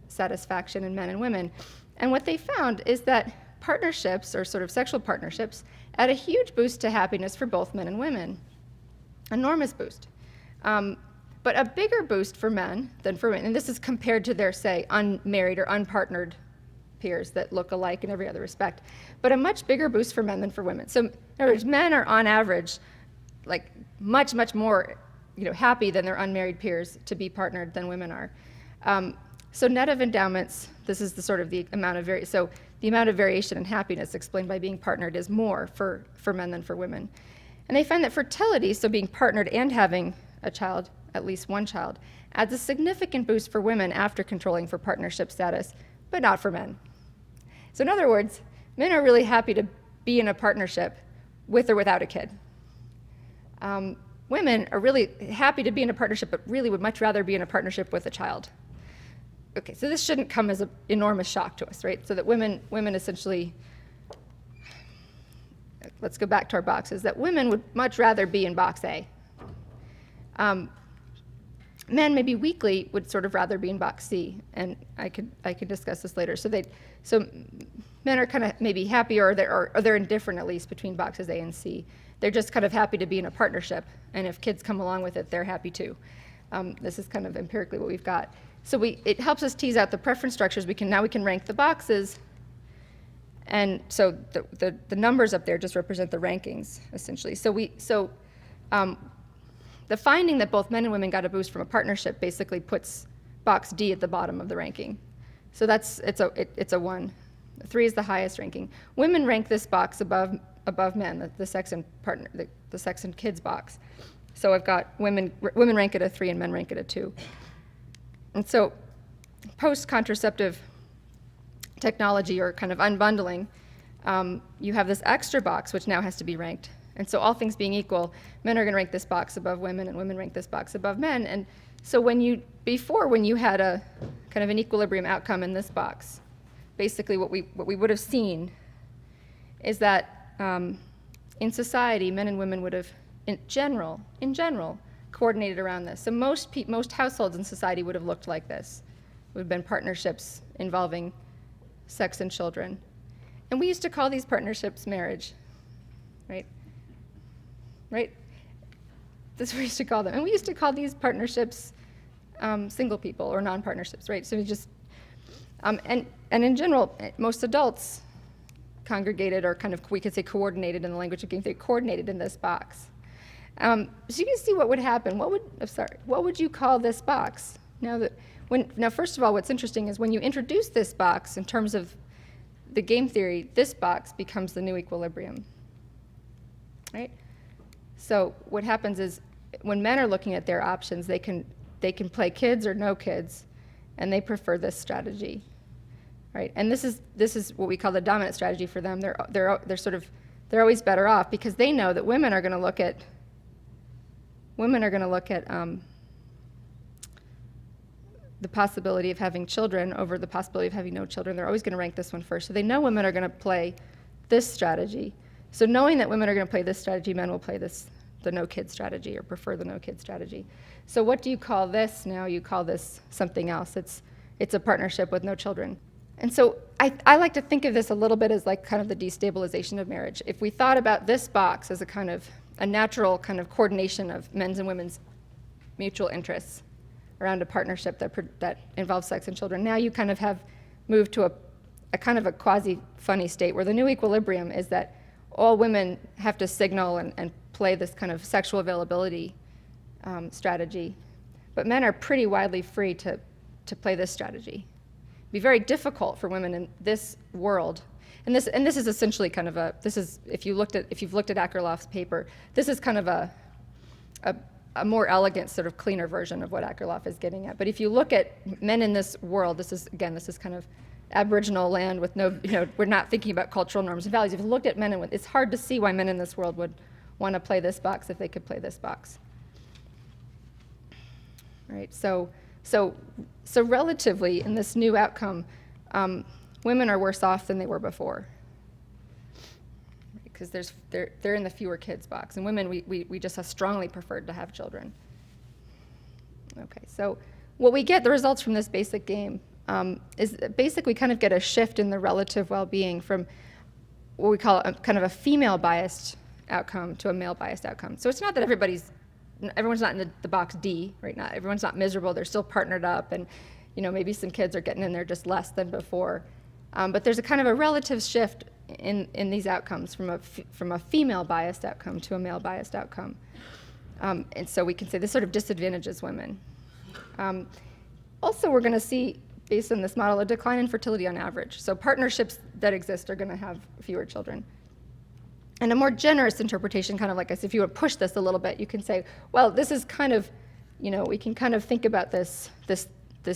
satisfaction in men and women. And what they found is that partnerships, or sort of sexual partnerships, add a huge boost to happiness for both men and women. Enormous boost. But a bigger boost for men than for women, and this is compared to their, say, unmarried or unpartnered peers that look alike in every other respect, but a much bigger boost for men than for women. So in other words, men are on average like much, much more happy than their unmarried peers to be partnered than women are. So net of endowments, this is the sort of the amount of so the amount of variation in happiness explained by being partnered is more for men than for women. And they find that fertility, so being partnered and having a child, at least one child, adds a significant boost for women after controlling for partnership status, but not for men. So in other words, men are really happy to be in a partnership with or without a kid. Women are really happy to be in a partnership, but really would much rather be in a partnership with a child. Okay, so this shouldn't come as an enormous shock to us, right? So that women essentially, let's go back to our boxes, that women would much rather be in box A. Men, maybe weakly, would sort of rather be in box C, and I could discuss this later. So men are kind of maybe happier, or they're indifferent at least between boxes A and C. They're just kind of happy to be in a partnership, and if kids come along with it, they're happy too. This is kind of empirically what we've got. So it helps us tease out the preference structures. Now we can rank the boxes, and so the numbers up there just represent the rankings essentially. So the finding that both men and women got a boost from a partnership basically puts box D at the bottom of the ranking. So it's a 1. 3 is the highest ranking. Women rank this box above men, the sex and partner, the sex and kids box. So I've got women rank at a 3 and men rank at a 2. And so post-contraceptive technology, or kind of unbundling, you have this extra box which now has to be ranked. And so all things being equal, men are going to rank this box above women, and women rank this box above men. And so when you had a kind of an equilibrium outcome in this box, basically what we would have seen is that in society, men and women would have, in general, coordinated around this. So most households in society would have looked like this. It would have been partnerships involving sex and children. And we used to call these partnerships marriage, right? Right? That's what we used to call them. And we used to call these partnerships single people or non-partnerships, right? So we just, and in general, most adults congregated, or kind of, we could say coordinated in the language of game theory, coordinated in this box. So you can see what would happen. What would you call this box? Now, first of all, what's interesting is when you introduce this box in terms of the game theory, this box becomes the new equilibrium, right? So what happens is when men are looking at their options, they can play kids or no kids, and they prefer this strategy, right? And this is what we call the dominant strategy for them. They're always better off because they know that women are going to look at the possibility of having children over the possibility of having no children. They're always going to rank this one first. So they know women are going to play this strategy. So knowing that women are going to play this strategy, men will play the no-kid strategy, or prefer the no-kid strategy. So what do you call this now? You call this something else. It's a partnership with no children. And so I like to think of this a little bit as like kind of the destabilization of marriage. If we thought about this box as a natural kind of coordination of men's and women's mutual interests around a partnership that involves sex and children, now you kind of have moved to a kind of a quasi-funny state where the new equilibrium is that all women have to signal and play this kind of sexual availability strategy, but men are pretty widely free to play this strategy. It'd be very difficult for women in this world, and this is essentially kind of if you've looked at Akerlof's paper, this is kind of a more elegant, sort of cleaner version of what Akerlof is getting at. But if you look at men in this world, this is kind of Aboriginal land with no, we're not thinking about cultural norms and values. If you looked at men and women, it's hard to see why men in this world would want to play this box if they could play this box. Right, so So relatively, in this new outcome, women are worse off than they were before, because they're in the fewer kids box. And women, we just have strongly preferred to have children. Okay, so what we get, the results from this basic game, is basically kind of get a shift in the relative well-being from what we call kind of a female-biased outcome to a male-biased outcome. So it's not that everyone's not in the box D, right? Not everyone's not miserable. They're still partnered up, and maybe some kids are getting in there just less than before. But there's a kind of a relative shift in these outcomes from a female-biased outcome to a male-biased outcome. And so we can say this sort of disadvantages women. Also, we're going to see, based on this model, a decline in fertility on average. So partnerships that exist are going to have fewer children. And a more generous interpretation, kind of like if you would push this a little bit, you can say, well, this is kind of, we can kind of think about this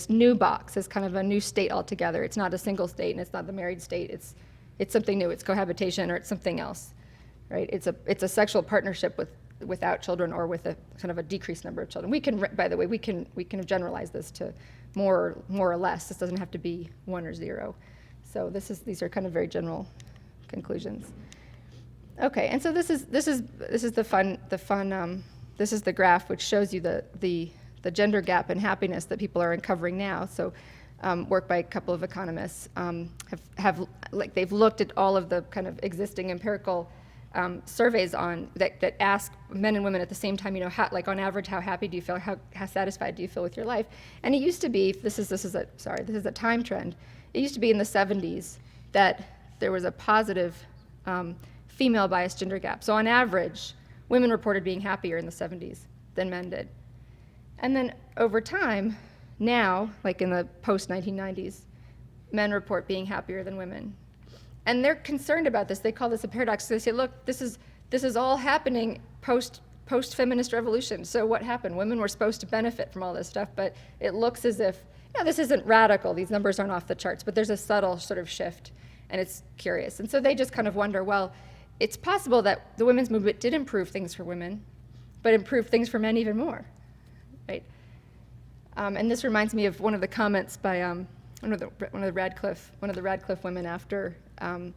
new box as kind of a new state altogether. It's not a single state, and it's not the married state. It's something new. It's cohabitation, or it's something else, right? It's a sexual partnership without children, or with a kind of a decreased number of children. We can, by the way, we can generalize this to more or less. This doesn't have to be 1 or 0. So these are kind of very general conclusions. Okay, and so this is the fun this is the graph which shows you the gender gap in happiness that people are uncovering now. So work by a couple of economists they've looked at all of the kind of existing empirical surveys that ask men and women at the same time, on average, how happy do you feel, how satisfied do you feel with your life? And it used to be, this is a time trend. It used to be in the 70s that there was a positive female-biased gender gap. So on average, women reported being happier in the 70s than men did. And then over time, now, like in the post-1990s, men report being happier than women. And they're concerned about this. They call this a paradox. So they say, look, this is all happening post-feminist revolution. So what happened? Women were supposed to benefit from all this stuff, but it looks as if, this isn't radical. These numbers aren't off the charts, but there's a subtle sort of shift, and it's curious. And so they just kind of wonder, well, it's possible that the women's movement did improve things for women, but improved things for men even more, right? And this reminds me of one of the comments by one of the Radcliffe women after we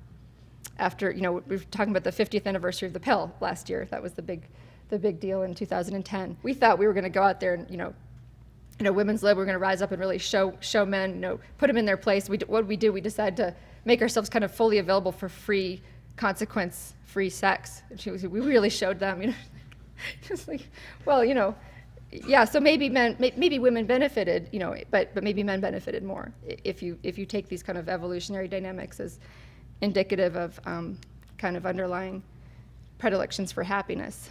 were talking about the 50th anniversary of the pill last year. That was the big deal in 2010. We thought we were going to go out there and women's lib, we were going to rise up and really show men, put them in their place. What did we do? We decided to make ourselves kind of fully available for free, consequence-free sex. We really showed them, just like, well, yeah, so maybe women benefited, but maybe men benefited more if you take these kind of evolutionary dynamics as indicative of kind of underlying predilections for happiness.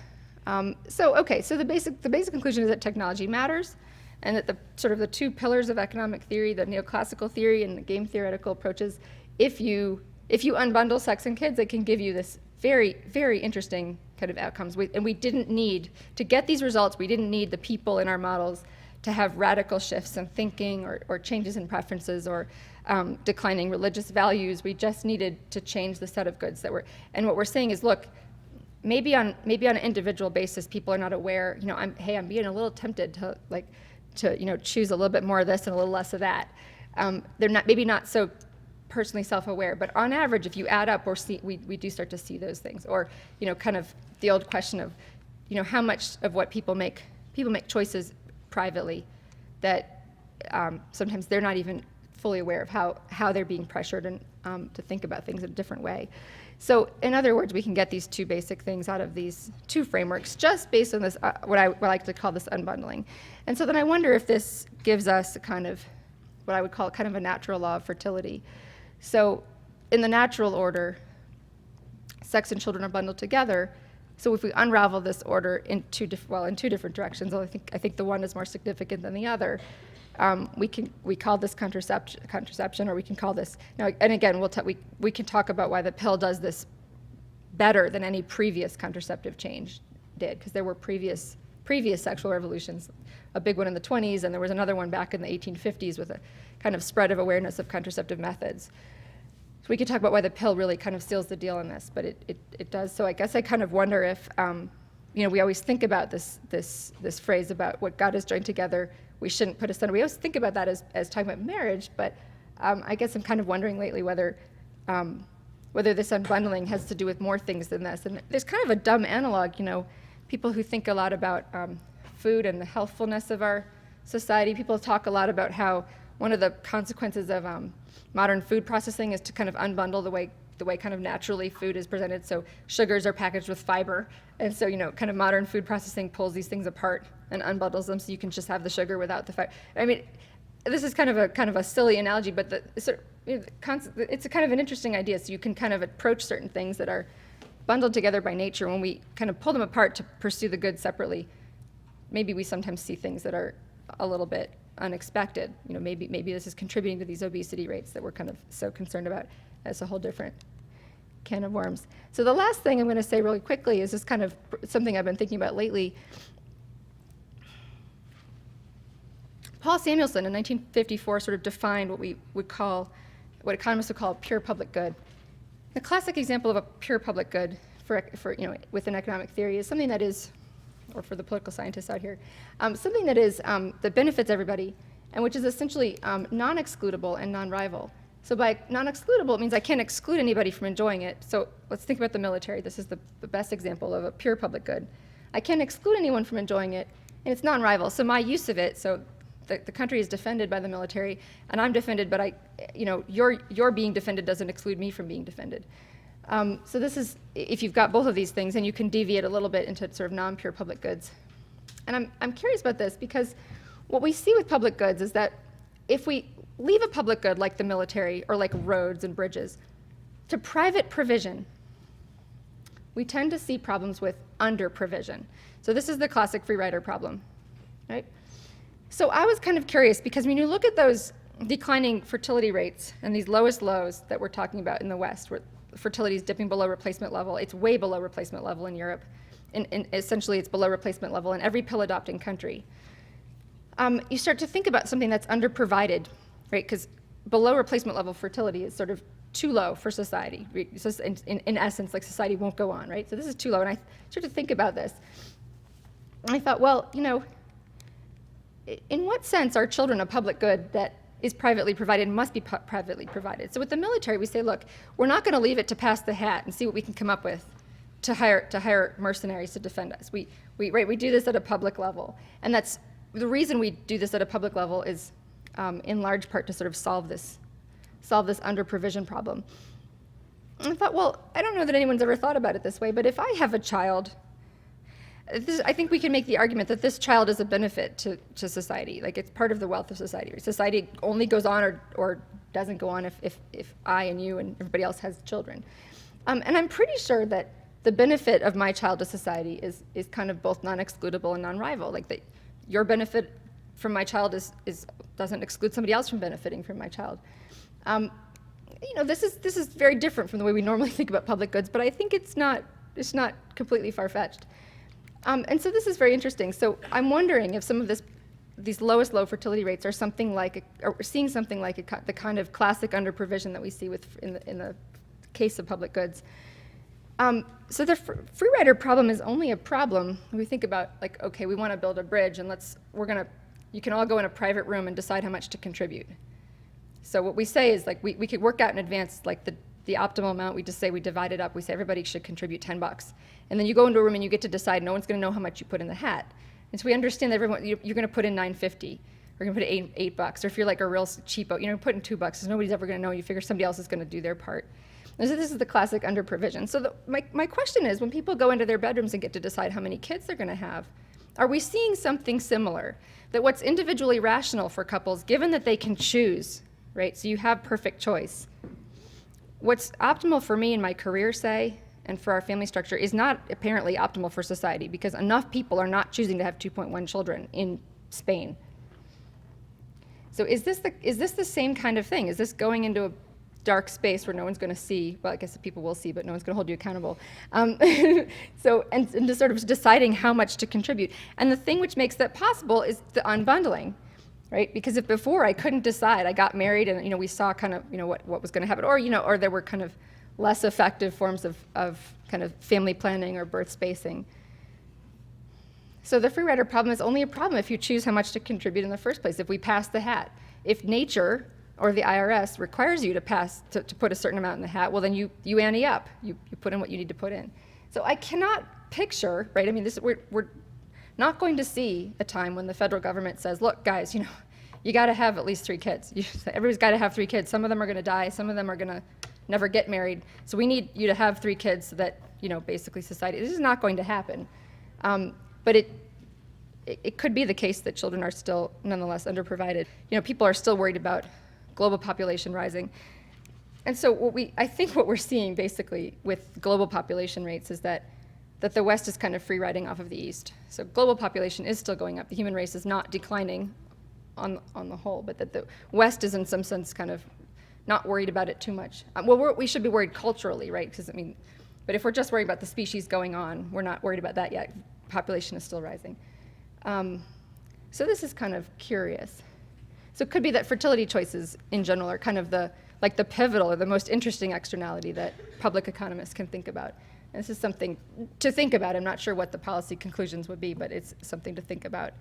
So the basic conclusion is that technology matters, and that the two pillars of economic theory, the neoclassical theory and the game theoretical approaches, if you unbundle sex and kids, it can give you this very, very interesting kind of outcomes. And we didn't need, to get these results, we didn't need the people in our models to have radical shifts in thinking or changes in preferences or declining religious values. We just needed to change the set of goods that were, and what we're saying is, look, maybe on an individual basis, people are not aware, I'm being a little tempted to choose a little bit more of this and a little less of that. They're not so personally self-aware, but on average, if you add up, we do start to see those things. Or kind of the old question of how much of what people make choices privately that sometimes they're not even fully aware of how they're being pressured and to think about things in a different way. So in other words, we can get these two basic things out of these two frameworks just based on this, what I like to call this unbundling. And so then I wonder if this gives us a kind of, what I would call kind of a natural law of fertility. So in the natural order, sex and children are bundled together. So if we unravel this order in two different directions, I think the one is more significant than the other. We call this contraception, or we can call this, and again, we can talk about why the pill does this better than any previous contraceptive change did, because there were previous sexual revolutions, a big one in the 20s, and there was another one back in the 1850s with a kind of spread of awareness of contraceptive methods. So we could talk about why the pill really kind of seals the deal in this, but it does. So I guess I kind of wonder if, we always think about this phrase about what God has joined together, we shouldn't put us under. We always think about that as talking about marriage, but I guess I'm kind of wondering lately whether this unbundling has to do with more things than this. And there's kind of a dumb analog, people who think a lot about food and the healthfulness of our society. People talk a lot about how one of the consequences of modern food processing is to kind of unbundle the way kind of naturally food is presented. So sugars are packaged with fiber, and so kind of modern food processing pulls these things apart and unbundles them, so you can just have the sugar without the fiber. I mean, this is kind of a silly analogy, but it's a kind of an interesting idea. So you can kind of approach certain things that are bundled together by nature. When we kind of pull them apart to pursue the good separately, maybe we sometimes see things that are a little bit unexpected. Maybe this is contributing to these obesity rates that we're kind of so concerned about. That's a whole different can of worms. So the last thing I'm going to say really quickly is just kind of something I've been thinking about lately. Paul Samuelson in 1954 sort of defined what economists would call pure public good. The classic example of a pure public good for within economic theory is something that is, or for the political scientists out here, something that is that benefits everybody, and which is essentially non-excludable and non-rival. So by non-excludable, it means I can't exclude anybody from enjoying it. So let's think about the military. This is the best example of a pure public good. I can't exclude anyone from enjoying it, and it's non-rival. So my use of it, so the country is defended by the military, and I'm defended, but your being defended doesn't exclude me from being defended. So this is, if you've got both of these things, then you can deviate a little bit into sort of non-pure public goods. And I'm curious about this because what we see with public goods is that if we leave a public good like the military or like roads and bridges to private provision, we tend to see problems with under provision. So this is the classic free rider problem, right? So I was kind of curious because when you look at those declining fertility rates and these lowest lows that we're talking about in the West, where fertility is dipping below replacement level, it's way below replacement level in Europe, and essentially it's below replacement level in every pill adopting country. You start to think about something that's underprovided, right? Because below replacement level fertility is sort of too low for society. So in essence, like society won't go on, right? So this is too low, and I started to think about this. And I thought, well, in what sense are children a public good that is privately provided and must be privately provided? So with the military, we say, look, we're not going to leave it to pass the hat and see what we can come up with to hire mercenaries to defend us. We do this at a public level, and that's the reason we do this at a public level is in large part to sort of solve this under provision problem. And I thought, well, I don't know that anyone's ever thought about it this way, but if I have a child, I think we can make the argument that this child is a benefit to society. Like, it's part of the wealth of society. Society only goes on or doesn't go on if I and you and everybody else has children. And I'm pretty sure that the benefit of my child to society is kind of both non-excludable and non-rival. Like, that your benefit from my child doesn't exclude somebody else from benefiting from my child. This is very different from the way we normally think about public goods, but I think it's not completely far-fetched. And so this is very interesting. So I'm wondering if some of these lowest low fertility rates are something like, or we're seeing something like the kind of classic under provision that we see in the case of public goods. So the free rider problem is only a problem when we think about, like, okay, we want to build a bridge, and you can all go in a private room and decide how much to contribute. So what we say is, like, we could work out in advance, like, the optimal amount. We just say we divide it up. We say everybody should contribute $10. And then you go into a room and you get to decide. No one's going to know how much you put in the hat. And so we understand that you're going to put in $9.50. We're going to put in $8. Or if you're like a real cheapo, put in $2 because nobody's ever going to know. You figure somebody else is going to do their part. And so this is the classic under provision. So my question is, when people go into their bedrooms and get to decide how many kids they're going to have, are we seeing something similar? That what's individually rational for couples, given that they can choose, right? So you have perfect choice. What's optimal for me in my career, say, and for our family structure is not apparently optimal for society, because enough people are not choosing to have 2.1 children in Spain. So is this the same kind of thing? Is this going into a dark space where no one's going to see? Well, I guess the people will see, but no one's going to hold you accountable. So and just sort of deciding how much to contribute. And the thing which makes that possible is the unbundling. Right? Because if before I couldn't decide, I got married and we saw kind of what was going to happen, or there were kind of less effective forms of kind of family planning or birth spacing. So the free rider problem is only a problem if you choose how much to contribute in the first place, if we pass the hat. If nature or the IRS requires you to put a certain amount in the hat, well then you ante up. You put in what you need to put in. So I cannot picture, right? I mean, we're not going to see a time when the federal government says, look, guys, you got to have at least 3 kids. Everybody's got to have 3 kids. Some of them are going to die. Some of them are going to never get married. So we need you to have 3 kids so that, basically society, this is not going to happen. But it could be the case that children are still nonetheless underprovided. People are still worried about global population rising. And so I think what we're seeing basically with global population rates is that the West is kind of free riding off of the East. So global population is still going up. The human race is not declining on the whole, but that the West is in some sense kind of not worried about it too much. We should be worried culturally, right? But if we're just worried about the species going on, we're not worried about that yet. Population is still rising. So this is kind of curious. So it could be that fertility choices in general are kind of the pivotal or the most interesting externality that public economists can think about. And this is something to think about. I'm not sure what the policy conclusions would be, but it's something to think about.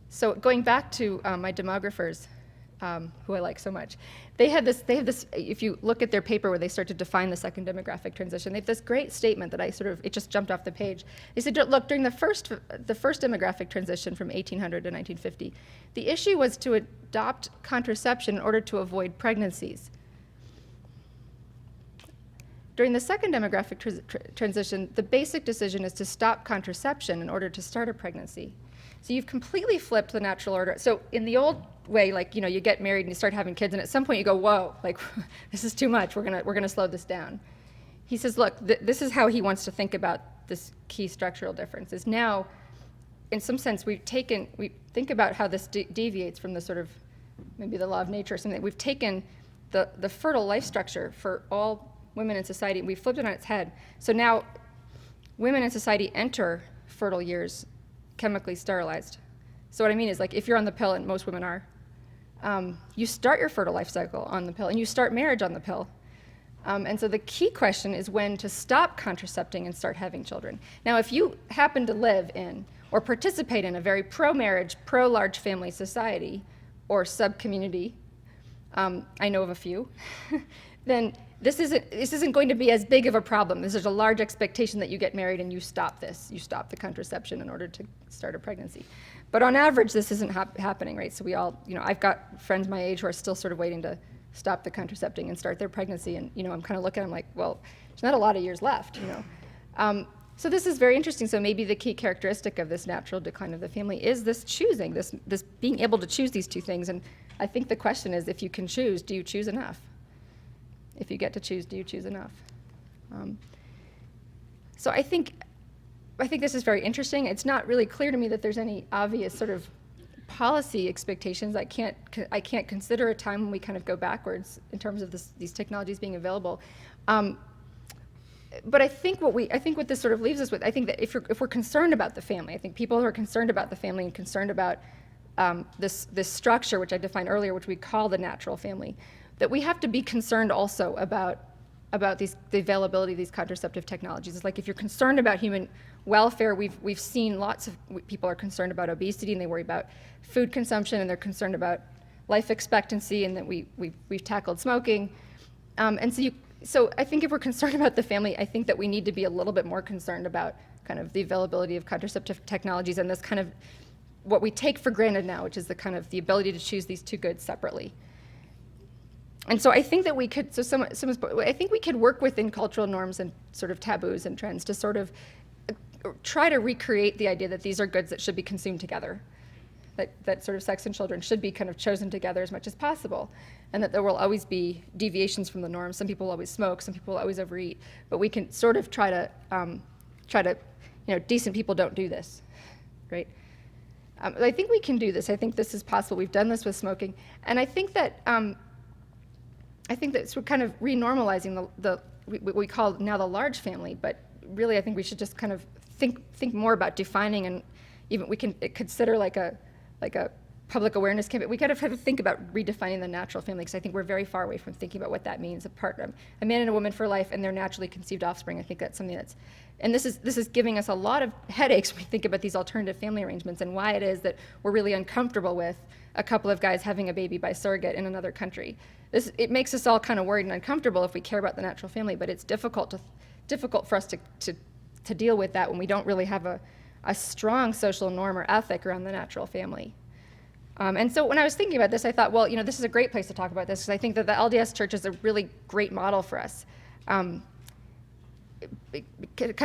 So going back to my demographers, who I like so much, they have this, if you look at their paper where they start to define the second demographic transition, they have this great statement that it just jumped off the page. They said, look, during the first demographic transition from 1800 to 1950, the issue was to adopt contraception in order to avoid pregnancies. During the second demographic transition, the basic decision is to stop contraception in order to start a pregnancy. So you've completely flipped the natural order. So in the old way, you get married and you start having kids, and at some point you go, whoa, this is too much. We're gonna slow this down. He says, look, this is how he wants to think about this key structural difference. Is now, in some sense, we think about how this deviates from the sort of maybe the law of nature or something. We've taken the fertile life structure for all women in society, and we've flipped it on its head. So now, women in society enter fertile years chemically sterilized. So what I mean is, if you're on the pill, and most women are, you start your fertile life cycle on the pill, and you start marriage on the pill. And so the key question is when to stop contracepting and start having children. Now, if you happen to live in or participate in a very pro-marriage, pro-large family society or sub-community, I know of a few, then this isn't going to be as big of a problem. There's a large expectation that you get married and you stop this. You stop the contraception in order to start a pregnancy. But on average, this isn't happening, right? So we all, I've got friends my age who are still sort of waiting to stop the contracepting and start their pregnancy. And, I'm kind of looking at them like, well, there's not a lot of years left, So this is very interesting. So maybe the key characteristic of this natural decline of the family is this choosing, this being able to choose these two things. And I think the question is, if you can choose, do you choose enough? If you get to choose, do you choose enough? So I think this is very interesting. It's not really clear to me that there's any obvious sort of policy expectations. I can't consider a time when we kind of go backwards in terms of these technologies being available. But I think what this sort of leaves us with, I think that if we're concerned about the family, I think people who are concerned about the family and concerned about this structure, which I defined earlier, which we call the natural family, that we have to be concerned also about the availability of these contraceptive technologies. It's like if you're concerned about human welfare, we've seen lots of people are concerned about obesity, and they worry about food consumption, and they're concerned about life expectancy, and that we've tackled smoking. So I think if we're concerned about the family, I think that we need to be a little bit more concerned about kind of the availability of contraceptive technologies and this kind of what we take for granted now, which is the kind of the ability to choose these two goods separately. And so I think that we could, I think we could work within cultural norms and sort of taboos and trends to sort of try to recreate the idea that these are goods that should be consumed together, that sort of sex and children should be kind of chosen together as much as possible, and that there will always be deviations from the norm. Some people will always smoke, some people will always overeat, but we can sort of try to, decent people don't do this, right? I think we can do this. I think this is possible. We've done this with smoking, and I think that we're kind of renormalizing what we call now the large family, but really I think we should just kind of think more about defining, and even we can consider like a public awareness campaign. We kind of have to think about redefining the natural family, because I think we're very far away from thinking about what that means. A man and a woman for life and their naturally conceived offspring. I think that's something that's, and this is giving us a lot of headaches when we think about these alternative family arrangements and why it is that we're really uncomfortable with a couple of guys having a baby by surrogate in another country. It makes us all kind of worried and uncomfortable if we care about the natural family, but it's difficult for us to deal with that when we don't really have a strong social norm or ethic around the natural family. And so when I was thinking about this, I thought, well, this is a great place to talk about this, because I think that the LDS Church is a really great model for us. Kind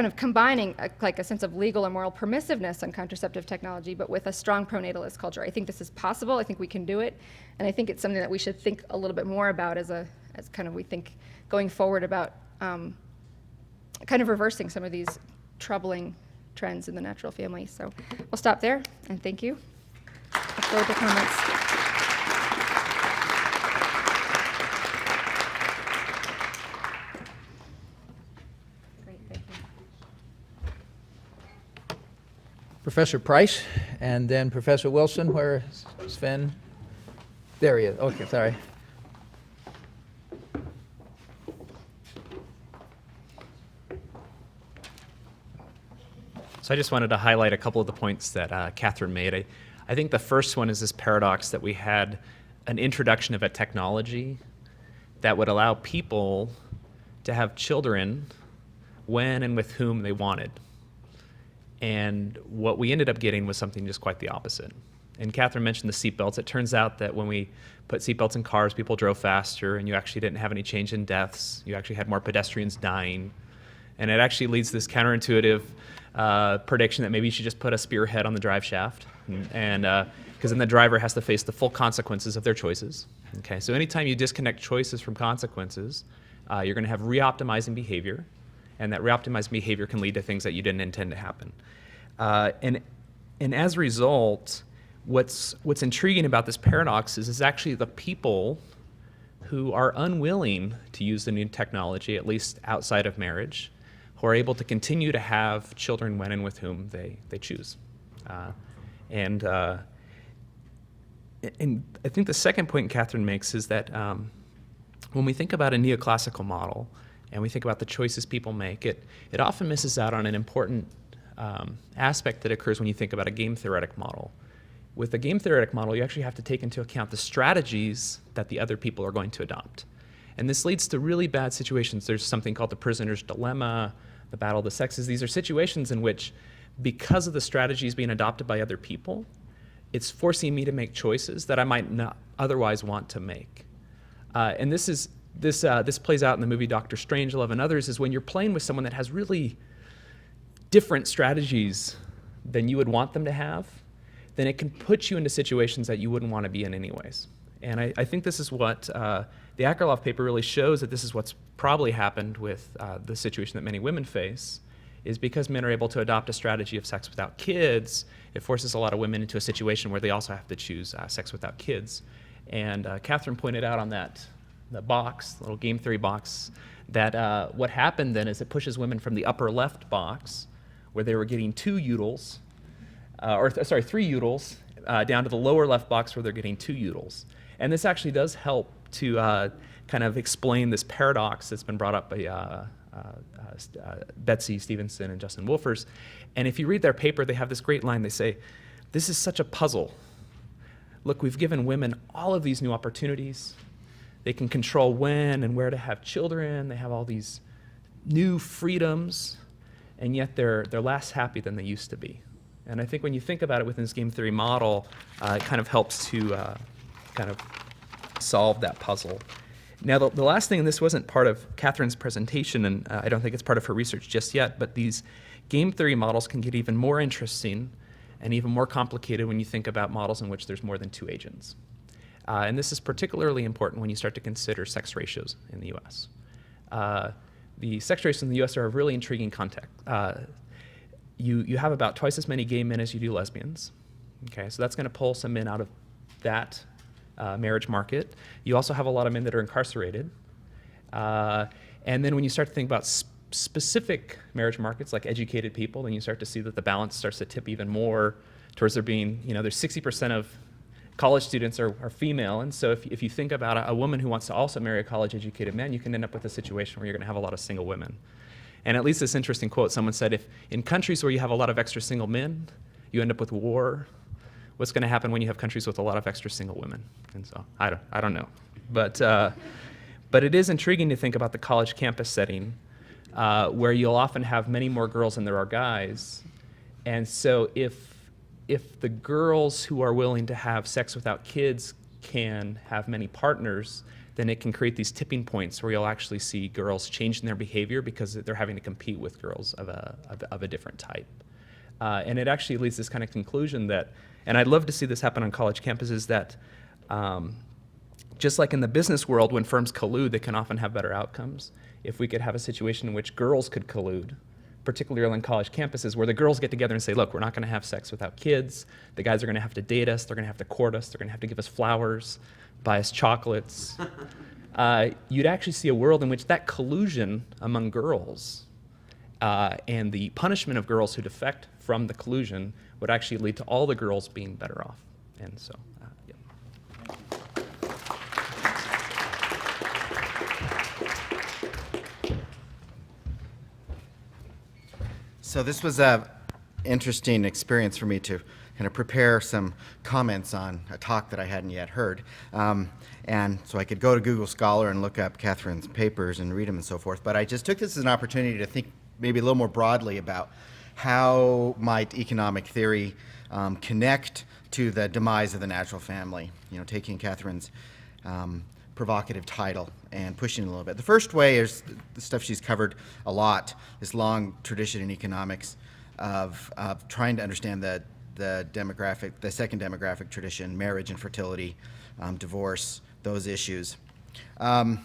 of combining a sense of legal and moral permissiveness on contraceptive technology, but with a strong pronatalist culture. I think this is possible. I think we can do it. And I think it's something that we should think a little bit more about as we think going forward about kind of reversing some of these troubling trends in the natural family. So we'll stop there, and thank you. Look forward to comments. Great, thank you. Professor Price, and then Professor Wilson. Where is Sven? There he is. Okay, sorry. So I just wanted to highlight a couple of the points that Catherine made. I think the first one is this paradox that we had an introduction of a technology that would allow people to have children when and with whom they wanted. And what we ended up getting was something just quite the opposite. And Catherine mentioned the seatbelts. It turns out that when we put seatbelts in cars, people drove faster, and you actually didn't have any change in deaths. You actually had more pedestrians dying. And it actually leads to this counterintuitive prediction that maybe you should just put a spearhead on the drive shaft, and because then the driver has to face the full consequences of their choices. Okay, so anytime you disconnect choices from consequences, you're going to have re-optimizing behavior, and that re-optimized behavior can lead to things that you didn't intend to happen. And as a result, what's intriguing about this paradox is actually the people who are unwilling to use the new technology, at least outside of marriage, who are able to continue to have children when and with whom they choose. And I think the second point Catherine makes is that when we think about a neoclassical model and we think about the choices people make, it often misses out on an important aspect that occurs when you think about a game theoretic model. With a game theoretic model, you actually have to take into account the strategies that the other people are going to adopt. And this leads to really bad situations. There's something called the prisoner's dilemma, the battle of the sexes. These are situations in which, because of the strategies being adopted by other people, it's forcing me to make choices that I might not otherwise want to make. And this plays out in the movie Dr. Strangelove and others, is when you're playing with someone that has really different strategies than you would want them to have, then it can put you into situations that you wouldn't want to be in anyways. And I think this is what the Akerlof paper really shows, that this is what's probably happened with the situation that many women face, is because men are able to adopt a strategy of sex without kids, it forces a lot of women into a situation where they also have to choose sex without kids. And Catherine pointed out on the box, the little game theory box, that what happened then is it pushes women from the upper left box, where they were getting 3 utils, down to the lower left box where they're getting 2 utils. And this actually does help to kind of explain this paradox that's been brought up by Betsy Stevenson and Justin Wolfers. And if you read their paper, they have this great line. They say, "This is such a puzzle. Look, we've given women all of these new opportunities. They can control when and where to have children. They have all these new freedoms, and yet they're less happy than they used to be." And I think when you think about it within this game theory model, it kind of helps to kind of solve that puzzle. Now, the last thing, and this wasn't part of Catherine's presentation, and I don't think it's part of her research just yet, but these game theory models can get even more interesting and even more complicated when you think about models in which there's more than 2 agents. And this is particularly important when you start to consider sex ratios in the U.S. The sex ratios in the U.S. are a really intriguing context. You have about twice as many gay men as you do lesbians. Okay, so that's going to pull some men out of that marriage market. You also have a lot of men that are incarcerated. And then when you start to think about specific marriage markets like educated people, then you start to see that the balance starts to tip even more towards there being, there's 60% of college students are female, and so if you think about a woman who wants to also marry a college-educated man, you can end up with a situation where you're going to have a lot of single women. And at least this interesting quote, someone said, if in countries where you have a lot of extra single men, you end up with war, what's going to happen when you have countries with a lot of extra single women? And so I don't know. But it is intriguing to think about the college campus setting, where you'll often have many more girls than there are guys. And so if the girls who are willing to have sex without kids can have many partners, then it can create these tipping points where you'll actually see girls changing their behavior because they're having to compete with girls of a different type. And it actually leads to this kind of conclusion that, and I'd love to see this happen on college campuses, that just like in the business world, when firms collude, they can often have better outcomes. If we could have a situation in which girls could collude, particularly on college campuses, where the girls get together and say, look, we're not going to have sex without kids. The guys are going to have to date us. They're going to have to court us. They're going to have to give us flowers, buy us chocolates. You'd actually see a world in which that collusion among girls and the punishment of girls who defect from the collusion would actually lead to all the girls being better off. And so, yeah. So this was an interesting experience for me to kind of prepare some comments on a talk that I hadn't yet heard. And so I could go to Google Scholar and look up Catherine's papers and read them and so forth. But I just took this as an opportunity to think maybe a little more broadly about how might economic theory connect to the demise of the natural family, taking Catherine's provocative title and pushing it a little bit. The first way is the stuff she's covered a lot, this long tradition in economics of trying to understand the second demographic tradition, marriage and fertility, divorce, those issues. A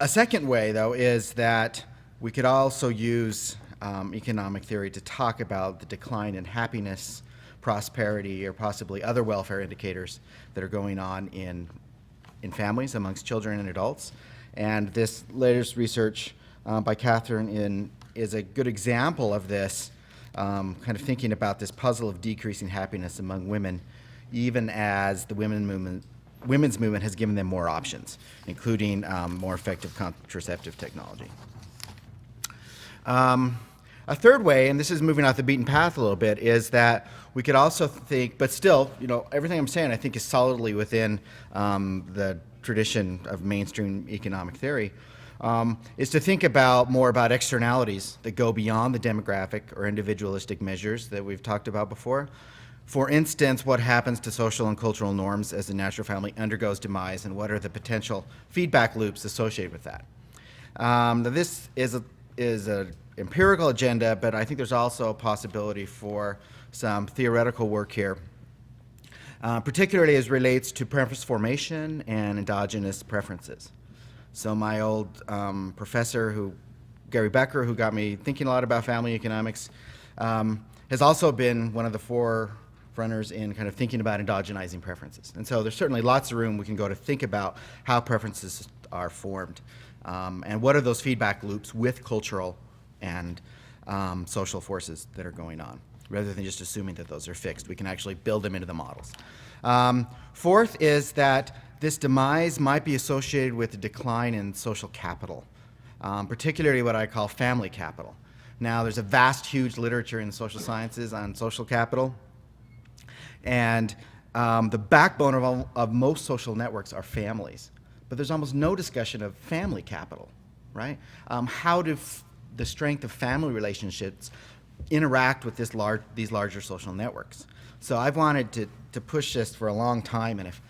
second way, though, is that we could also use economic theory to talk about the decline in happiness, prosperity, or possibly other welfare indicators that are going on in families amongst children and adults. And this latest research by Catherine is a good example of this, kind of thinking about this puzzle of decreasing happiness among women, even as the women's movement has given them more options, including more effective contraceptive technology. A third way, and this is moving off the beaten path a little bit, is that we could also think, but still, everything I'm saying I think is solidly within the tradition of mainstream economic theory, is to think more about externalities that go beyond the demographic or individualistic measures that we've talked about before. For instance, what happens to social and cultural norms as the natural family undergoes demise, and what are the potential feedback loops associated with that? Now this is an empirical agenda, but I think there's also a possibility for some theoretical work here, particularly as relates to preference formation and endogenous preferences. So my old professor, Gary Becker, who got me thinking a lot about family economics, has also been one of the forerunners in kind of thinking about endogenizing preferences. And so there's certainly lots of room we can go to think about how preferences are formed, and what are those feedback loops with cultural and social forces that are going on. Rather than just assuming that those are fixed, we can actually build them into the models. Fourth is that this demise might be associated with a decline in social capital, particularly what I call family capital. Now, there's a vast, huge literature in social sciences on social capital, and the backbone of most social networks are families. But there's almost no discussion of family capital, right? How do the strength of family relationships interact with these larger social networks? So I've wanted to push this for a long time, and if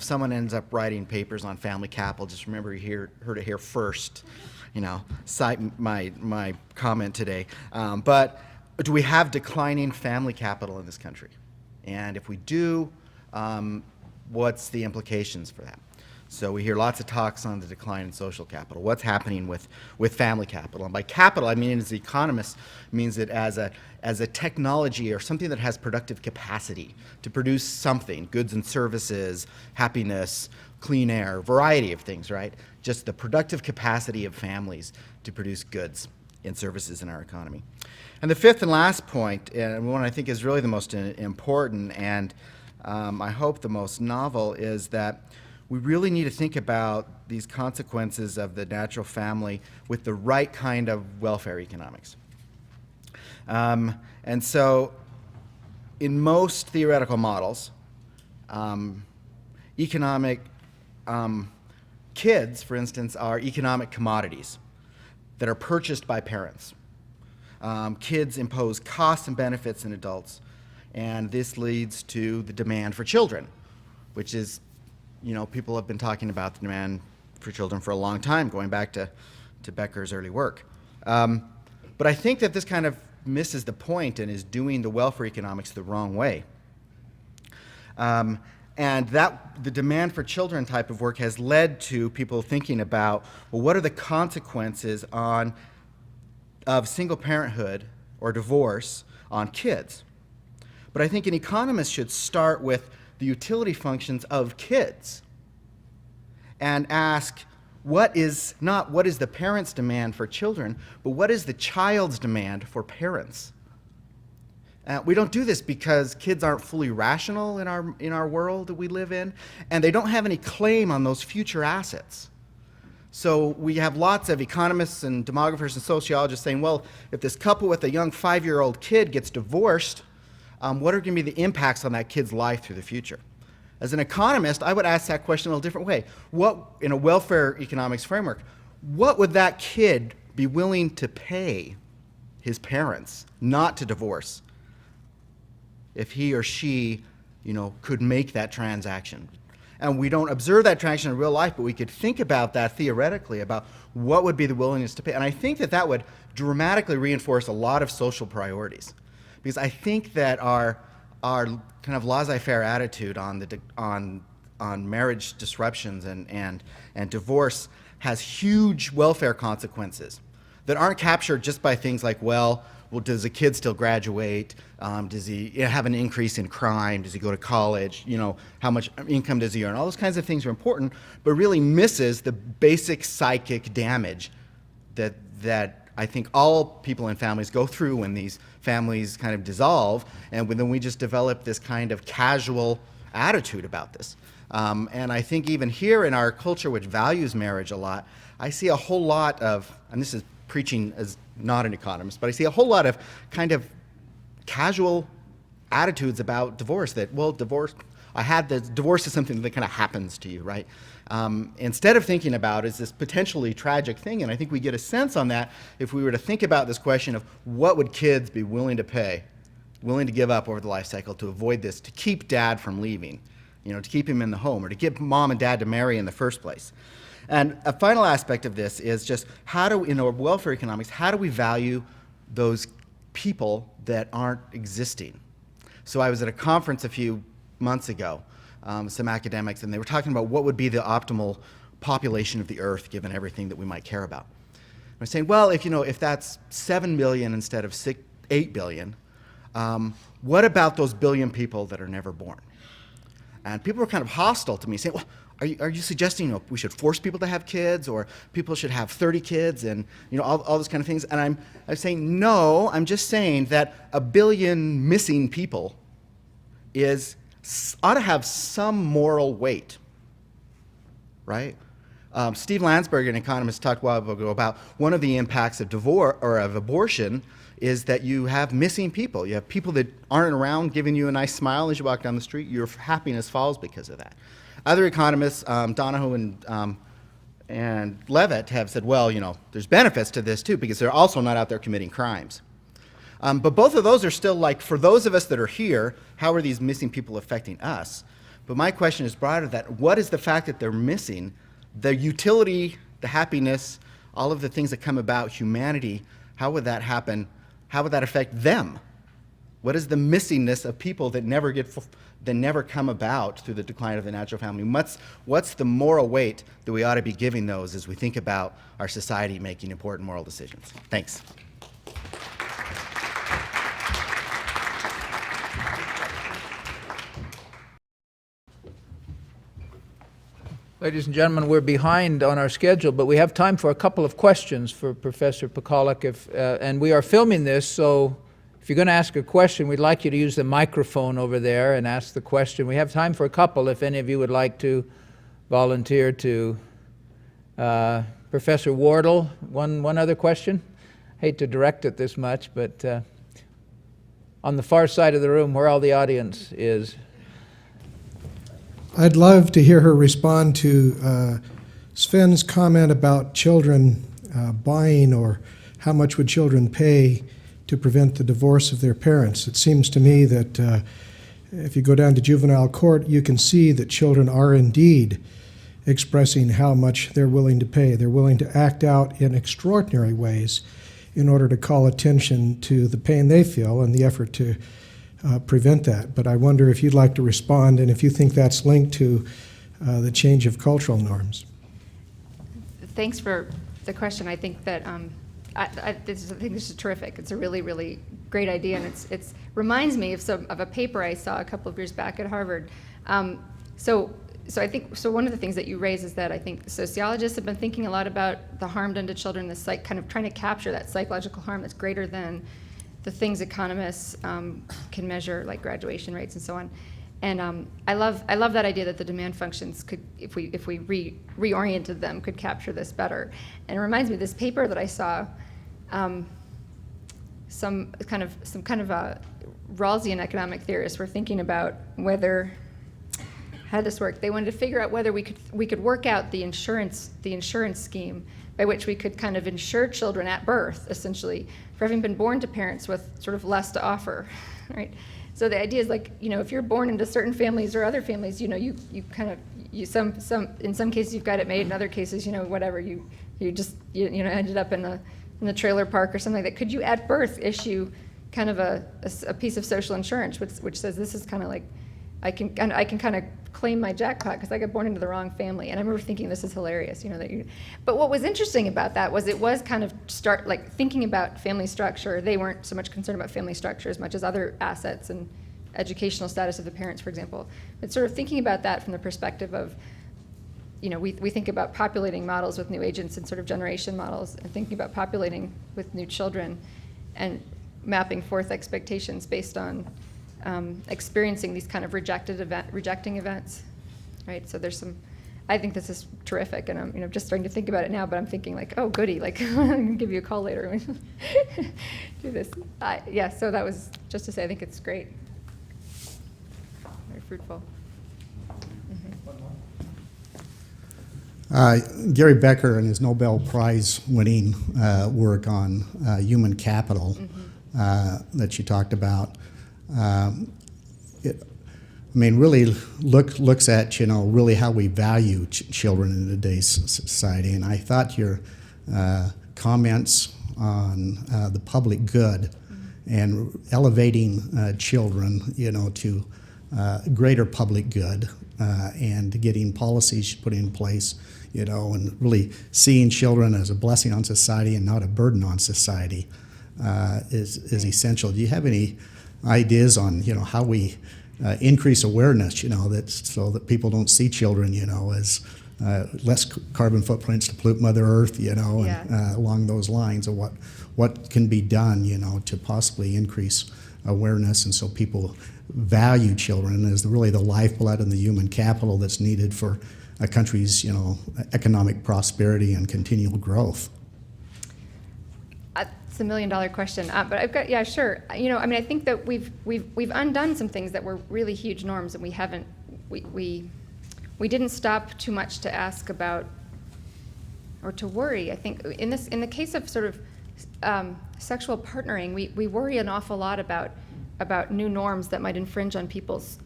someone ends up writing papers on family capital, just remember you heard it here first. Cite my comment today. But do we have declining family capital in this country? And if we do, what's the implications for that? So we hear lots of talks on the decline in social capital. What's happening with family capital? And by capital, I mean, as an economist, means it as a technology or something that has productive capacity to produce something, goods and services, happiness, clean air, variety of things, right? Just the productive capacity of families to produce goods in services in our economy. And the fifth and last point, and one I think is really the most important and I hope the most novel, is that we really need to think about these consequences of the natural family with the right kind of welfare economics. And so in most theoretical models, economic kids, for instance, are economic commodities that are purchased by parents. Kids impose costs and benefits in adults, and this leads to the demand for children, which is, people have been talking about the demand for children for a long time, going back to Becker's early work. But I think that this kind of misses the point and is doing the welfare economics the wrong way. And that the demand for children type of work has led to people thinking about, well, what are the consequences of single parenthood or divorce on kids? But I think an economist should start with the utility functions of kids and ask, what is the parent's demand for children, but what is the child's demand for parents? We don't do this because kids aren't fully rational in our world that we live in, and they don't have any claim on those future assets. So we have lots of economists and demographers and sociologists saying, well, if this couple with a young 5-year-old kid gets divorced, what are going to be the impacts on that kid's life through the future? As an economist, I would ask that question in a different way. What, in a welfare economics framework, what would that kid be willing to pay his parents not to divorce if he or she, could make that transaction? And we don't observe that transaction in real life, but we could think about that theoretically, about what would be the willingness to pay. And I think that would dramatically reinforce a lot of social priorities. Because I think that our kind of laissez-faire attitude on marriage disruptions and divorce has huge welfare consequences that aren't captured just by things like, well, does a kid still graduate? Does he have an increase in crime? Does he go to college? How much income does he earn? All those kinds of things are important, but really misses the basic psychic damage that I think all people and families go through when these families kind of dissolve, and then we just develop this kind of casual attitude about this. And I think even here in our culture, which values marriage a lot, I see a whole lot of, and this is preaching as not an economist, but I see a whole lot of kind of casual attitudes about divorce that, well, divorce is something that kind of happens to you, right? Instead of thinking about is this potentially tragic thing, and I think we get a sense on that if we were to think about this question of what would kids be willing to pay, willing to give up over the life cycle to avoid this, to keep dad from leaving, to keep him in the home, or to get mom and dad to marry in the first place. And a final aspect of this is just in our welfare economics, how do we value those people that aren't existing? So I was at a conference a few months ago, some academics, and they were talking about what would be the optimal population of the Earth given everything that we might care about. I was saying, well, if that's 7 billion instead of 8 billion, what about those billion people that are never born? And people were kind of hostile to me, saying, well, are you suggesting we should force people to have kids, or people should have 30 kids, and all those kind of things? And I'm saying, no, I'm just saying that a billion missing people ought to have some moral weight, right? Steve Landsberg, an economist, talked a while ago about one of the impacts of divorce or of abortion is that you have missing people. You have people that aren't around giving you a nice smile as you walk down the street. Your happiness falls because of that. Other economists, Donahoe and Levitt, have said, well, there's benefits to this too because they're also not out there committing crimes. But both of those are still like, for those of us that are here, how are these missing people affecting us? But my question is broader than that. What is the fact that they're missing? The utility, the happiness, all of the things that come about humanity, how would that happen? How would that affect them? What is the missingness of people that never come about through the decline of the natural family? What's the moral weight that we ought to be giving those as we think about our society making important moral decisions? Thanks. Ladies and gentlemen, we're behind on our schedule, but we have time for a couple of questions for Professor Pakaluk. And we are filming this, so if you're going to ask a question, we'd like you to use the microphone over there and ask the question. We have time for a couple if any of you would like to volunteer to. Professor Wardle, one other question? Hate to direct it this much, but on the far side of the room where all the audience is. I'd love to hear her respond to Sven's comment about children buying, or how much would children pay to prevent the divorce of their parents. It seems to me that if you go down to juvenile court, you can see that children are indeed expressing how much they're willing to pay. They're willing to act out in extraordinary ways in order to call attention to the pain they feel and the effort to prevent that. But I wonder if you'd like to respond, and if you think that's linked to the change of cultural norms. Thanks for the question. I think that I think this is terrific. It's a really, really great idea, and it reminds me of a paper I saw a couple of years back at Harvard. So I think one of the things that you raise is that I think sociologists have been thinking a lot about the harm done to children, this kind of trying to capture that psychological harm that's greater than the things economists can measure, like graduation rates and so on. And I love that idea that the demand functions could, if we reoriented them, could capture this better. And it reminds me of this paper that I saw. Some kind of Rawlsian economic theorists were thinking about whether, how this worked. They wanted to figure out whether we could work out the insurance scheme by which we could kind of insure children at birth, essentially, for having been born to parents with sort of less to offer, right? So the idea is, like, if you're born into certain families or other families, in some cases you've got it made, in other cases, whatever, you ended up in the trailer park or something like that. Could you at birth issue kind of a piece of social insurance which says this is kind of like, I can kind of claim my jackpot because I got born into the wrong family. And I remember thinking, this is hilarious, but what was interesting about that was it was kind of thinking about family structure. They weren't so much concerned about family structure as much as other assets and educational status of the parents, for example. But sort of thinking about that from the perspective of, we think about populating models with new agents and sort of generation models, and thinking about populating with new children and mapping forth expectations based on experiencing these kind of rejecting events, right? So there's I think this is terrific, and I'm just starting to think about it now, but I'm thinking like, oh goody, like I can give you a call later when do this. Yeah, so that was just to say I think it's great, very fruitful. Gary Becker and his Nobel Prize winning work on human capital that you talked about, really looks at, really how we value children in today's society. And I thought your comments on the public good and elevating children, to greater public good and getting policies put in place, and really seeing children as a blessing on society and not a burden on society is essential. Do you have any ideas on, how we increase awareness, so that people don't see children, as less carbon footprints to pollute Mother Earth, and along those lines of what can be done, to possibly increase awareness, and so people value children as really the lifeblood and the human capital that's needed for a country's, economic prosperity and continual growth. It's $1 million question, but I've got, yeah, sure. I think that we've undone some things that were really huge norms, and we didn't stop too much to ask about or to worry. I think in the case of sort of sexual partnering, we worry an awful lot about new norms that might infringe on people's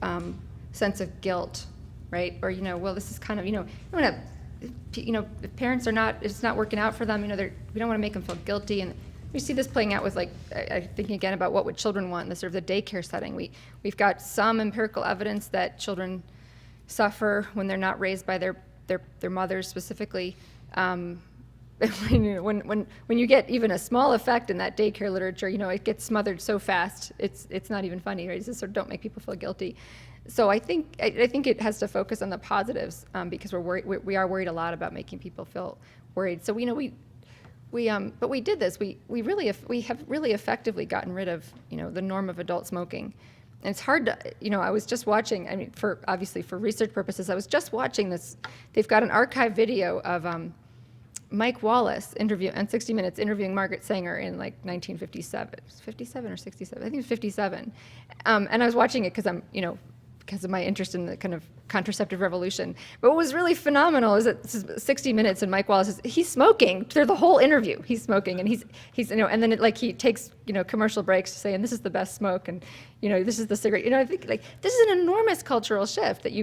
sense of guilt, right? Or well, this is kind of if parents are not, it's not working out for them, we don't want to make them feel guilty. And we see this playing out with, like, thinking again about what would children want in the sort of the daycare setting. We've got some empirical evidence that children suffer when they're not raised by their mothers specifically. When you get even a small effect in that daycare literature, it gets smothered so fast, it's not even funny, right? It's just sort of don't make people feel guilty. So I think it has to focus on the positives because we're worried. We are worried a lot about making people feel worried. So but we did this. We have really effectively gotten rid of the norm of adult smoking. And it's hard to, I was just watching, I mean, obviously for research purposes, I was just watching this. They've got an archive video of Mike Wallace on 60 Minutes interviewing Margaret Sanger in like 1957. 57 or 67? I think it was 57. And I was watching it because of my interest in the kind of contraceptive revolution. But what was really phenomenal is that 60 Minutes and Mike Wallace he's smoking through the whole interview. He's smoking, and he's and then he takes commercial breaks to say, and this is the best smoke, and this is the cigarette. I think this is an enormous cultural shift that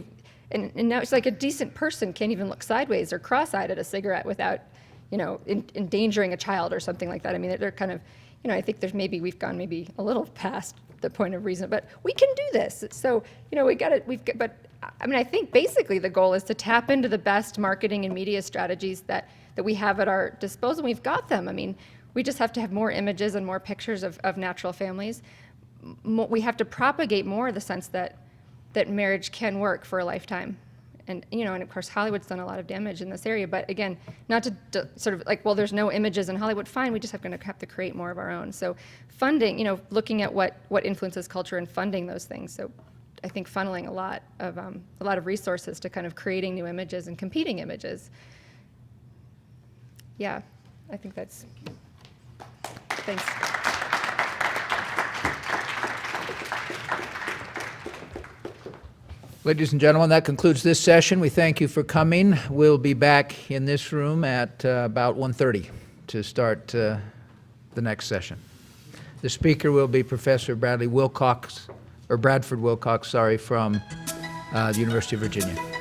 and now it's like a decent person can't even look sideways or cross-eyed at a cigarette without endangering a child or something like that. I mean, they're kind of I think we've gone maybe a little past the point of reason, but we can do this. So, but I mean, I think basically the goal is to tap into the best marketing and media strategies that we have at our disposal. We've got them. I mean, we just have to have more images and more pictures of natural families. We have to propagate more the sense that marriage can work for a lifetime. And, and of course, Hollywood's done a lot of damage in this area. But again, not to sort of there's no images in Hollywood. Fine, we just have to create more of our own. So funding, looking at what influences culture and funding those things. So I think funneling a lot of resources to kind of creating new images and competing images. Yeah, I think that's, thanks. Ladies and gentlemen, that concludes this session. We thank you for coming. We'll be back in this room at about 1:30 to start the next session. The speaker will be Professor Bradford Wilcox, from the University of Virginia.